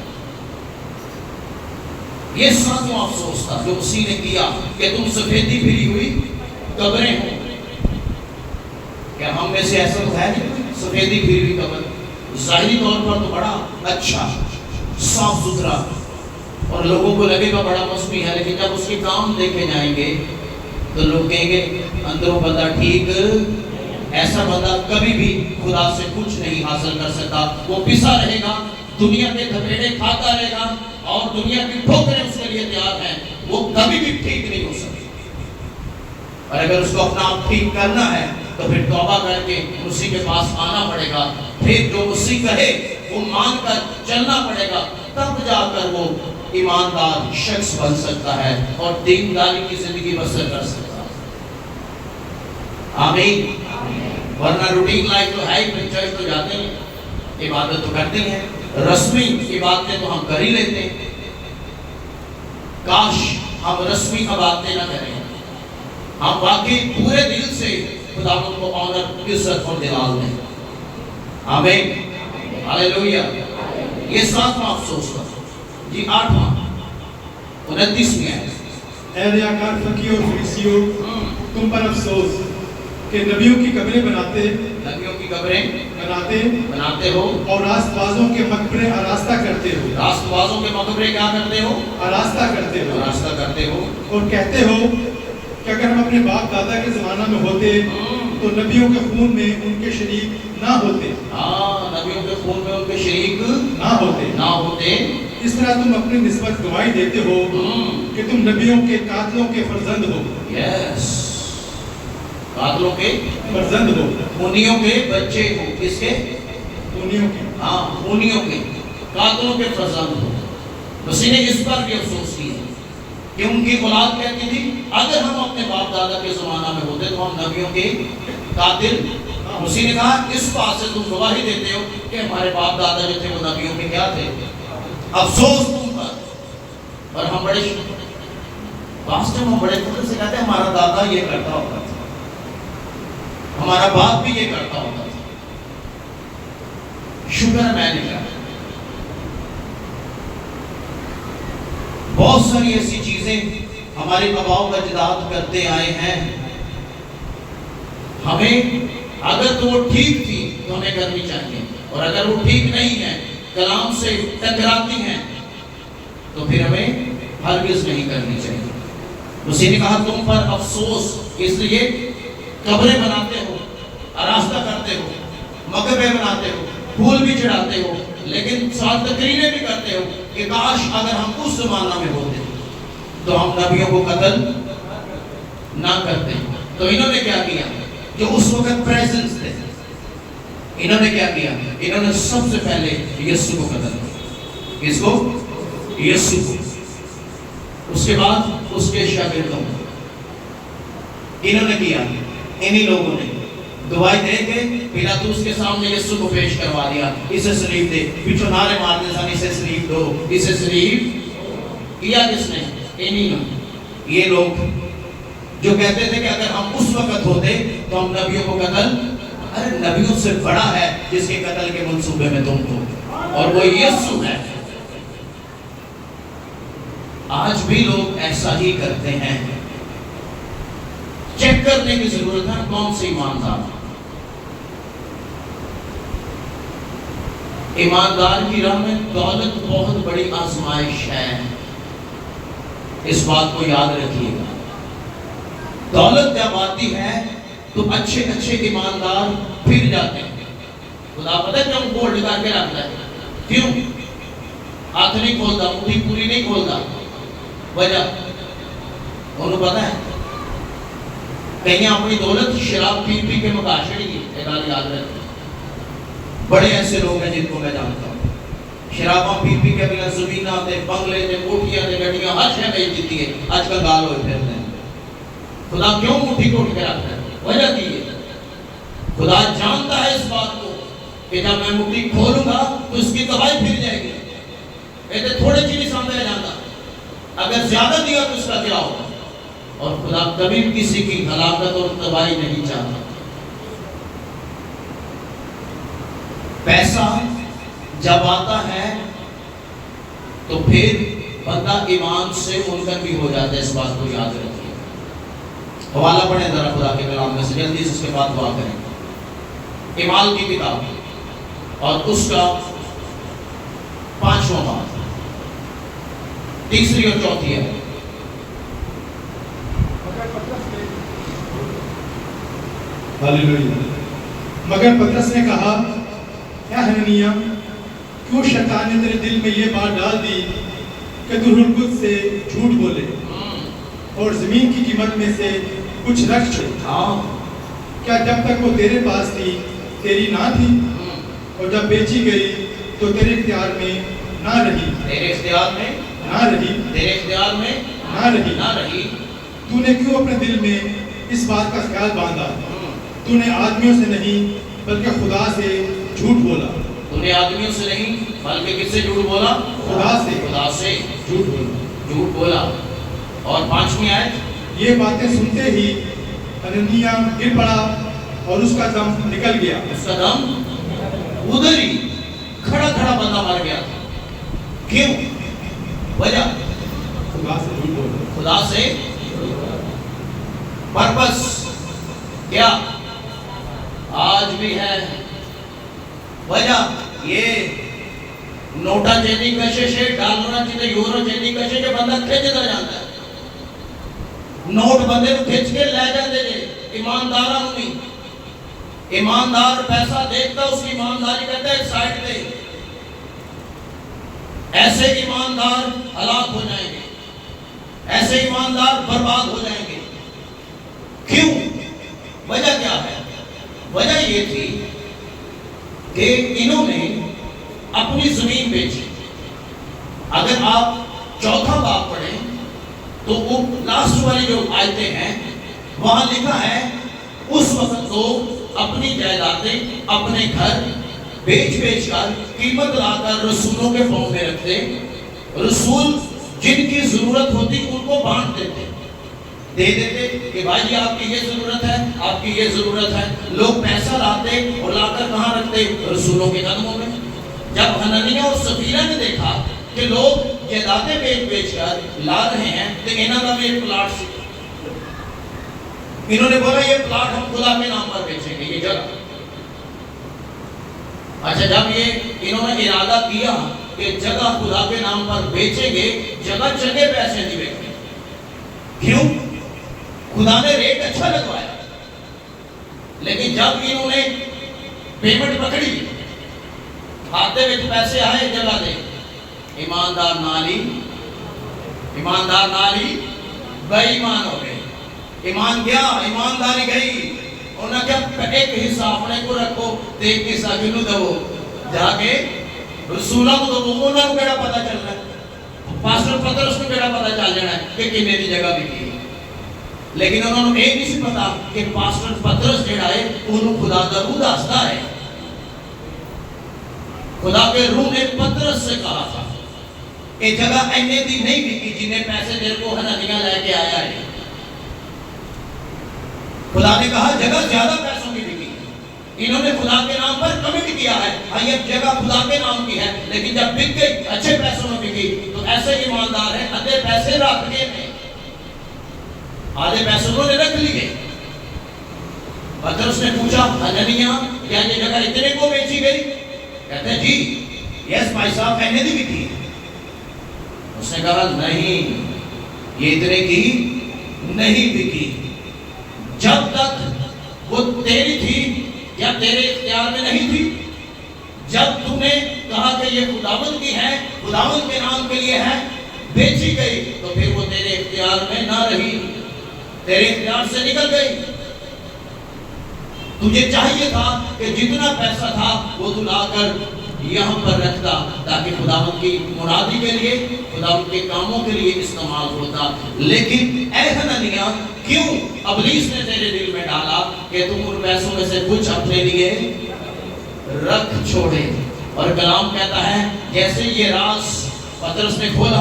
یہ ساتواں افسوس تھا جو اسی نے کیا کہ تم سفیدی پھری ہوئی قبریں ہو۔ کیا ہم میں سے ایسا تو ہے نہیں سفیدی پھری ہوئی قبر؟ ظاہری طور پر تو بڑا اچھا، صاف ستھرا اور لوگوں کو لگے گا بڑا مصنوعی ہے، لیکن جب اس کے کام دیکھے جائیں گے تو لوگ کہیں گے اندروں بندہ ٹھیک، ایسا بندہ کبھی بھی خدا سے کچھ نہیں حاصل کر سکتا، وہ پسا رہے گا، دنیا کے دھپیڑے کھاتا رہے گا اور دنیا کی ٹھوکریں اس کے لیے تیار ہیں، وہ کبھی بھی ٹھیک نہیں ہو سکتی۔ اور اگر اس کو اپنا آپ ٹھیک کرنا ہے تو پھر توبہ کر کے اسی کے پاس آنا پڑے گا، پھر جو اسی کہے وہ مان کر چلنا پڑے گا، تب جا کر وہ ایماندار شخص بن سکتا ہے اور دینداری کی زندگی بسر کر سکتا ہے۔ آمین۔ ورنہ روٹین لائف تو ہے ہی، پھر چرچ تو جاتے ہیں، عبادت تو کرتے ہیں، رسمی عبادتیں تو ہم کر ہی لیتے ہیں۔ کاش ہم رسمی عبادتیں نہ کریں، ہم واقعی پورے دل سے خداوند کو آنر، عزت اور جلال دیں۔ آمین، ہالےلویا۔ یہ 7واں افسوس تھا۔ جی 8واں 29ویں ہے۔ اے ریاکار فقیوں اور فریسیوں، تم پر افسوس کہ نبیوں کی قبریں نبیوں کی قبریں بناتے ہو اور راست بازوں کے مقبرے آراستہ کرتے ہو۔ راست بازوں کے مقبرے کیا کرتے ہو؟ آراستہ کرتے ہو اور کہتے ہو کہ اگر ہم اپنے باپ دادا کے زمانہ میں ہوتے تو نبیوں کے خون میں ان کے شریک نہ ہوتے۔ نبیوں کے خون میں ان کے شریک نہ ہوتے۔ اس طرح تم اپنی نسبت گواہی دیتے ہو کہ تم نبیوں کے قاتلوں کے فرزند ہو۔ یس، قاتلوں کے فرزند ہو، خونیوں کے بچے ہو۔ کس کے؟ خونیوں کے۔ خونیوں کے، قاتلوں کے فرزند ہو۔ مسیح نے اس پر بھی افسوس کیا کہ ان کی اولاد کہتی تھی اگر ہم اپنے باپ دادا کے زمانہ میں ہوتے تو ہم نبیوں کے قاتل۔ مسیح نے کہا اس بات سے تم گواہی دیتے ہو کہ ہمارے باپ دادا جو تھے وہ نبیوں کے کیا تھے؟ افسوس تم پر۔ اور ہم بڑے واسطے میں بڑے فخر سے کہتے ہیں ہمارا دادا یہ کرتا ہوتا تھا، ہمارا باپ بھی یہ کرتا ہوتا تھا۔ شکر میں نہیں کرتا۔ بہت ساری ایسی چیزیں ہمارے آباؤ و اجداد کرتے آئے ہیں، ہمیں اگر تو وہ ٹھیک تھی تو ہمیں کرنی چاہیے، اور اگر وہ ٹھیک نہیں ہے، کلام سے ٹکراتی ہیں، تو پھر ہمیں ہرگز نہیں کرنی چاہیے۔ مسیح نے کہا تم پر افسوس اس لیے قبریں بناتے ہو، آراستہ کرتے ہو، مقبرے بناتے ہو، پھول بھی چڑھاتے ہو، لیکن ساتھ تقریریں بھی کرتے ہو کہ کاش اگر ہم اس زمانہ میں ہوتے تو ہم نبیوں کو قتل نہ کرتے۔ تو انہوں نے کیا کیا؟ جو اس وقت پریزنس تھے، انہوں نے کیا کیا؟ انہوں نے سب سے پہلے یسوع کو قتل کیا۔ کس کو؟ یسوع کو۔ اس کے بعد اس کے شاگردوں کو انہوں نے کیا، انہی لوگوں نے گواہی دے کے پیلاطس کے سامنے یسوع کو پیش کروا دیا، اسے صلیب دے، پیچھے نعرے مارتے سن اسے صلیب دو، اسے صلیب کیا کس نے؟ انہی نے۔ یہ لوگ جو کہتے تھے کہ اگر ہم اس وقت ہوتے تو ہم نبیوں کو قتل، ارے نبیوں سے بڑا ہے جس کے قتل کے منصوبے میں تم ہو، اور وہ یسوع ہے۔ آج بھی لوگ ایسا ہی کرتے ہیں۔ چیک کرنے کی ضرورت ہے کون سے ایماندار۔ ایماندار کی راہ میں دولت بہت بڑی آزمائش ہے، اس بات کو یاد رکھیے گا۔ دولت جب آتی ہے تو اچھے اچھے ایماندار پھر جاتے ہیں۔ خدا پتہ کیوں بولڈ کر کے رکھتا ہے؟ کیوں؟ ہاتھ نہیں کھولتا، مٹھی پوری نہیں کھولتا. وجہ انہوں پتا ہے کہیں اپنی دولت شراب پی پی کے مکا چھڑی گی. ایک گل یاد رکھیں، بڑے ایسے لوگ ہیں جن کو میں جانتا ہوں شراباں پی پی کے بنا زمیناں تے بنگلے تے کوٹھیاں تے گڈیاں ہر شے بیچ دیتی ہے. آج کل گال ہوئے پھرتے ہیں. خدا کیوں مٹھی توڑ کے رکھتا ہے؟ وجہ کی ہے خدا جانتا ہے اس بات کو کہ جب میں مٹھی کھولوں گا تو اس کی تباہی پھر جائے گی. ایسے تھوڑے چیز سامنے جاتا، اگر زیادہ دیا تو اس کا کیا ہوگا؟ اور خدا کبھی کسی کی ہلاکت اور تباہی نہیں چاہتا. پیسہ جب آتا ہے تو پھر بندہ ایمان سے منکر بھی ہو جاتا ہے. اس بات کو یاد رکھیے. حوالہ پڑھیں ذرا خدا کے کلام میں سے، جلدی سے اس کے بعد دعا کریں. اعمال کی کتاب اور اس کا 5واں باب، 3 اور 4 ہے. ہاللیلویہ. مگر پطرس نے کہا، اے حنانیہ، کیوں شیطان نے تیرے دل میں یہ بات ڈال دی کہ تو روح القدس سے جھوٹ بولے اور زمین کی قیمت میں سے کچھ رکھ چھوڑے؟ کیا جب تک وہ تیرے پاس تھی تیری نہ تھی، اور جب بیچی گئی تو تیرے اختیار میں نہ رہی؟ تیرے اختیار میں نہ رہی. تیرے اختیار میں نہ رہی. تو نے کیوں اپنے دل میں اس بات کا خیال باندھا؟ تو نے آدمیوں سے نہیں بلکہ خدا سے جھوٹ بولا. تو نے آدمیوں سے نہیں بلکہ کس سے جھوٹ بولا؟ خدا سے جھوٹ بولا. اور 5ویں آیت، یہ باتیں سنتے ہی حنانیہ گر پڑا اور اس کا دم نکل گیا. اس کا دم ادھر ہی کھڑا کھڑا بندہ مر گیا تھا. کیوں؟ وجہ خدا سے جھوٹ بولا. خدا سے پرپس کیا آج بھی ہے. وجہ یہ نوٹا چینی کشش ہے، ڈالرا چیتے یورو چینی کشش ہے. بندہ کھچتا جاتا ہے، نوٹ بندے کو کھچ کے لے جاتے جے. ایماندارہ نہیں، ایماندار پیسہ دیکھتا اس کی ایمانداری کہتا ہے سائڈ دے. ایسے ایماندار ہلاک ہو جائیں گے، ایسے ایماندار برباد ہو جائیں گے. کیوں؟ وجہ کیا ہے؟ وجہ یہ تھی کہ انہوں نے اپنی زمین بیچی. اگر آپ 4واں باب پڑھیں تو وہ لاسٹ والی جو آیتیں ہیں وہاں لکھا ہے اس وقت تو اپنی جائیدادیں اپنے گھر بیچ کر قیمت لا کر رسولوں کے پاؤں میں رکھتے. رسول جن کی ضرورت ہوتی ان کو بانٹ دیتے، دے دیتے کہ بھائی آپ کی یہ ضرورت ہے، آپ کی یہ ضرورت ہے. لوگ پیسہ لاتے اور لا کر کہاں رکھتے؟ رسولوں کے قدموں میں. جب حنانیہ اور سفیرہ نے دیکھا کہ لوگ جائیدادیں بیچ کر لا رہے ہیں تو انہوں کا بھی ایک پلاٹ سی. انہوں نے بولا یہ پلاٹ ہم خدا کے نام پر بیچیں گے، یہ جگہ. اچھا جب یہ انہوں نے ارادہ کیا کہ جگہ خدا کے نام پر بیچیں گے، جگہ چنگے پیسے نہیں بیچیں. کیوں؟ خدا نے ریٹ اچھا لگوایا. لیکن جب انہوں نے پیمنٹ پکڑی، کھاتے میں پیسے آئے جگہ دے، ایماندار نالی بے ایمان ہو گئے. ایمان گیا، ایمانداری گئی. انہوں نے کہا ایک حصہ اپنے کو رکھو، ایک حصہ کنوں دو. جا کے رسولوں کو دو. انہوں نے کہا پتہ چلنا ہے، پاسٹر پطرس کو کہا پتہ چل جانا ہے کہ کنے دی جگہ بھی کی. لیکن انہوں نے یہ نہیں سی پتا کہ پاسٹر پطرس جڑا ہے انہوں خدا دا روح دستا ہے. خدا کے روح نے پطرس سے کہا تھا کہ جگہ اینے دی نہیں بکی جنہیں پیسے دیر کو حنانیہ لے کے آیا ہے. خدا نے کہا جگہ زیادہ پیسوں کی بکی. انہوں نے خدا کے نام پر کمٹ کیا ہے، ہاں یہ جگہ خدا کے نام کی ہے، لیکن جب بک گئی اچھے پیسوں میں بکی تو ایسے ایماندار ہیں آدھے پیسے رکھ گئے ہیں، آدھے پیسے انہوں نے رکھ لیے. پطرس نے پوچھا حنانیہ کیا یہ جگہ اتنے کو بیچی گئی؟ کہتے ہیں جی یس بھائی صاحب کہنے دی بکی. اس نے کہا نہیں، یہ اتنے کی نہیں بکی. جب تک وہ تیری تھی یا تیرے اختیار میں نہیں تھی. جب تم نے کہا کہ یہ خداوند کی ہے، خداوند کے نام کے لیے ہے بیچی گئی تو پھر وہ تیرے اختیار میں نہ رہی، تیرے اختیار سے نکل گئی۔ تجھے چاہیے تھا کہ جتنا پیسہ تھا وہ تو لا کر یہاں پر رکھتا تاکہ خداوند کی مرادی کے لیے، خداوند کے کاموں کے لیے استعمال ہوتا، لیکن اے حنانیہ کیوں ابلیس نے تیرے دل میں ڈالا کہ تم ان پیسوں میں سے کچھ اپنے لیے رکھ چھوڑے؟ اور کلام کہتا ہے جیسے یہ راز پطرس نے کھولا،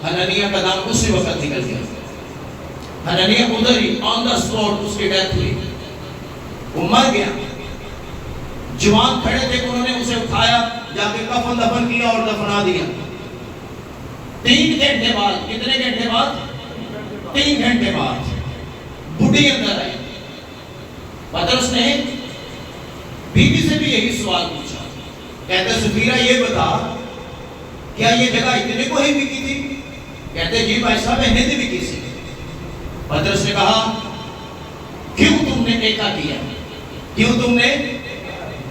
حنانیہ کا نام اسی وقت نکل گیا۔ حنانیہ ادھر ہی آن دا سپورٹ اس کی ڈیتھ ہوئی، وہ مر گیا۔ جوان کھڑے تھے کہ انہوں نے اسے اٹھایا، جا کے کفن دفن کیا اور دفنا دیا۔ 3 گھنٹے بعد، کتنے گھنٹے بعد؟ 3 گھنٹے بعد بڈھی اندر آئی۔ پطرس نے بیوی سے بھی یہی سوال پوچھا، کہتے سفیرہ یہ بتا کیا یہ جگہ اتنے کو ہی بکی تھی؟ کہتے جی بھائی صاحب انہیں بھی بکی سی۔ پطرس نے کہا کیوں تم نے ایکا کیا؟ کیوں تم نے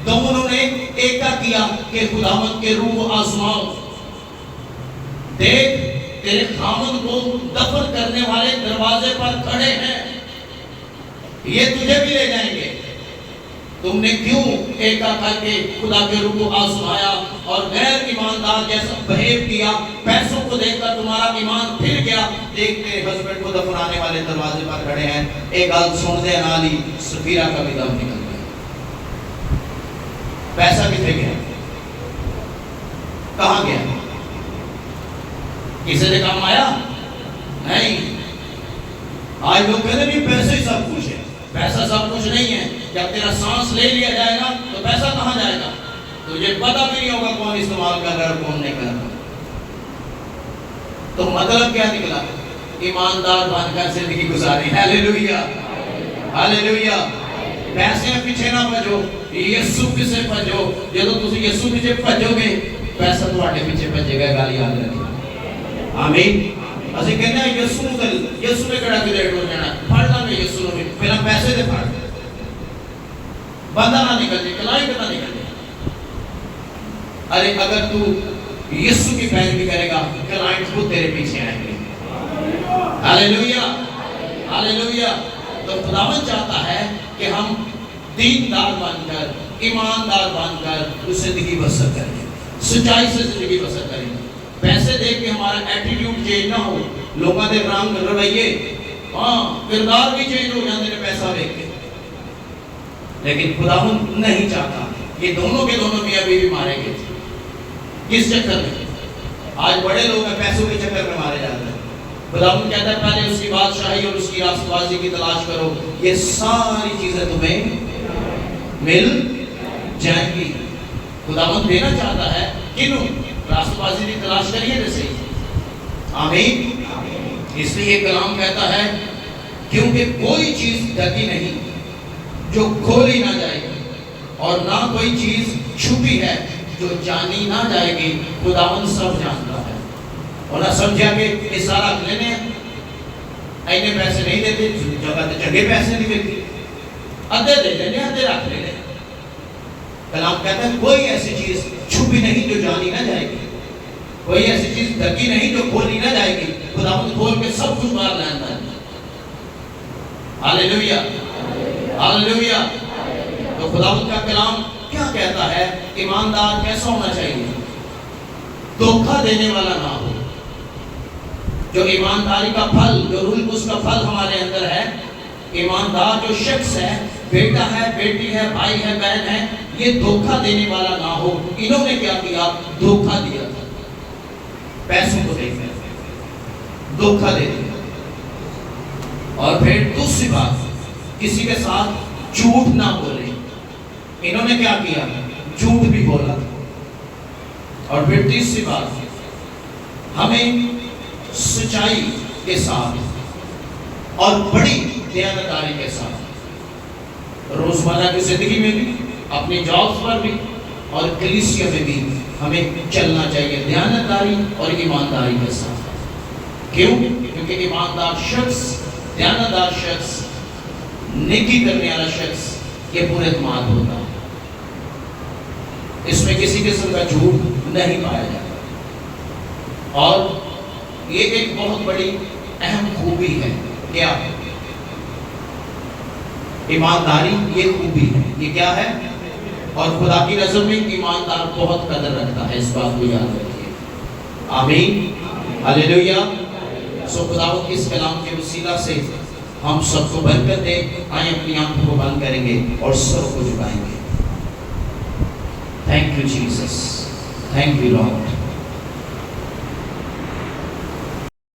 دونوں نے ایکا کیا کہ خداوند کے روح آزماؤ؟ دیکھ تیرے خامد کو دفن کرنے والے دروازے پر کھڑے ہیں، یہ تجھے بھی لے جائیں گے۔ تم نے کیوں ایکا کر کے خدا کے روح کو آزمایا اور غیر ایماندار جیسا بہیو کیا؟ پیسوں کو دیکھ کر تمہارا ایمان پھر گیا۔ دیکھ تیرے ہسبینڈ کو دفنانے والے دروازے پر کھڑے ہیں۔ ایک گل سن دے نالی سفیرہ کا بھی دم نکل گیا۔ پیسہ کتنے گیا؟ کہاں گیا؟ کسی نے کام آیا؟ نہیں۔ آج لوگ کہتے ہیں پیسے ہی سب کچھ ہے۔ پیسہ سب کچھ نہیں ہے۔ جب تیرا سانس لے لیا جائے گا تو پیسہ کہاں جائے گا؟ تجھے پتہ بھی نہیں ہوگا کون استعمال کر رہا ہے اور کون نہیں کر رہا۔ تو مطلب کیا نکلا؟ ایماندار بن کر زندگی گزاری۔ ہاللیلویہ، ہاللیلویہ۔ پیسے پیچھے نہ بھجو، یسو پیچھے بھجو۔ جب تم یسو پیچھے بھجو گے پیسہ تمہارے پیچھے بھجے گا۔ گل یاد رکھیں۔ آمین۔ اسی کہتے ہیں یسو نے کڑا کے ریٹ ہو جانا، پڑھنا میں یسو نے پہلا پیسے دے پڑھ بندہ نہ نکل جائے، کلائنٹ نہ نکل جائے۔ ارے اگر تو یسو کی پیروی کرے گا کلائنٹ خود تیرے پیچھے آئیں گے۔ ہاللیلویہ، ہاللیلویہ۔ تو خداوند چاہتا ہے کہ ہم دیندار بن کر، ایماندار بن کر زندگی بسر کریں، سچائی سے زندگی بسر کریں۔ پیسے دیکھ کے ہمارا ایٹیٹیوڈ چینج نہ ہو، لوگوں کے رنگ رویے، کردار بھی چینج ہو جاتے ہیں پیسہ دیکھ کے، لیکن خداوند نہیں چاہتا۔ یہ دونوں کے دونوں میاں بیوی مارے گئے تھے۔ کس چکر میں؟ آج بڑے لوگ ہیں پیسوں کے چکر میں مارے جاتے ہیں۔ خداوند کہتا ہے پہلے اس کی بادشاہی اور اس کی راست بازی کی تلاش کرو، یہ ساری چیزیں تمہیں مل جائیں گی۔ خداوند دینا چاہتا ہے، کنوں؟ راست بازی کی تلاش کریے جیسے ہی۔ آمین۔ اس لیے یہ کلام کہتا ہے کیونکہ کوئی چیز ڈھکی نہیں جو کھولی نہ جائے گی، اور نہ کوئی چیز چھپی ہے جو جانی نہ جائے گی۔ خداوند سب جانتا ہے۔ اور نہ سمجھا کہ یہ سارا لینے ہیں، اینے پیسے نہیں دیتے، جگہ تے چنگے پیسے نہیں دیتے، ادھے دے لینے، ادھے رکھ لینے۔ کلام کہتا ہے کوئی ایسی چیز چھپی نہیں جو جانی نہ جائے گی، کوئی ایسی چیز ڈھکی نہیں جو کھولی نہ جائے گی۔ خداوند کھول کے سب کچھ باہر لاتا ہے۔ ہاللیلویہ، ہاللیلویہ۔ تو خداوند کا کلام کیا کہتا ہے؟ ایماندار کیسا ہونا چاہیے؟ دھوکہ دینے والا نہ ہو۔ جو ایمانداری کا پھل، جو روح القدس کا پھل ہمارے اندر ہے، ایماندار جو شخص ہے، بیٹا ہے، بیٹی ہے، بھائی ہے، بہن ہے، یہ دھوکہ دینے والا نہ ہو۔ انہوں نے کیا کیا؟ دھوکہ دیا تھا، پیسوں کو دیکھ کر دھوکہ دے دیا۔ اور پھر دوسری بات، کسی کے ساتھ جھوٹ نہ بولے۔ انہوں نے کیا کیا؟ جھوٹ بھی بولا۔ اور پھر تیسری بات، ہمیں سچائی کے ساتھ اور بڑی دیانتداری کے ساتھ روزمرہ کی زندگی میں بھی، اپنی جابز پر بھی اور کلیسیا میں بھی ہمیں چلنا چاہیے دیانتداری اور ایمانداری کے ساتھ۔ کیوں؟ کیونکہ ایماندار شخص، دیانتدار شخص، نیکی کرنے والا شخص یہ پورے اعتماد ہوتا ہے، اس میں کسی قسم کا جھوٹ نہیں پایا جاتا۔ اور یہ ایک بہت بڑی اہم خوبی ہے. کیا؟ ایمانداری. یہ خوبی ہے. یہ کیا ہے؟ اور خدا کی نظر میں ایماندار بہت قدر رکھتا ہے. اس بات کو یاد رکھیے. آمین. ہلیلویا. سو خداوند کے اس کلام کے وسیلہ سے ہم سب کو برکت دے. آئیں اپنی آنکھوں کو بند کریں گے اور سر کو جھکائیں گے. Thank you Jesus. Thank you lord.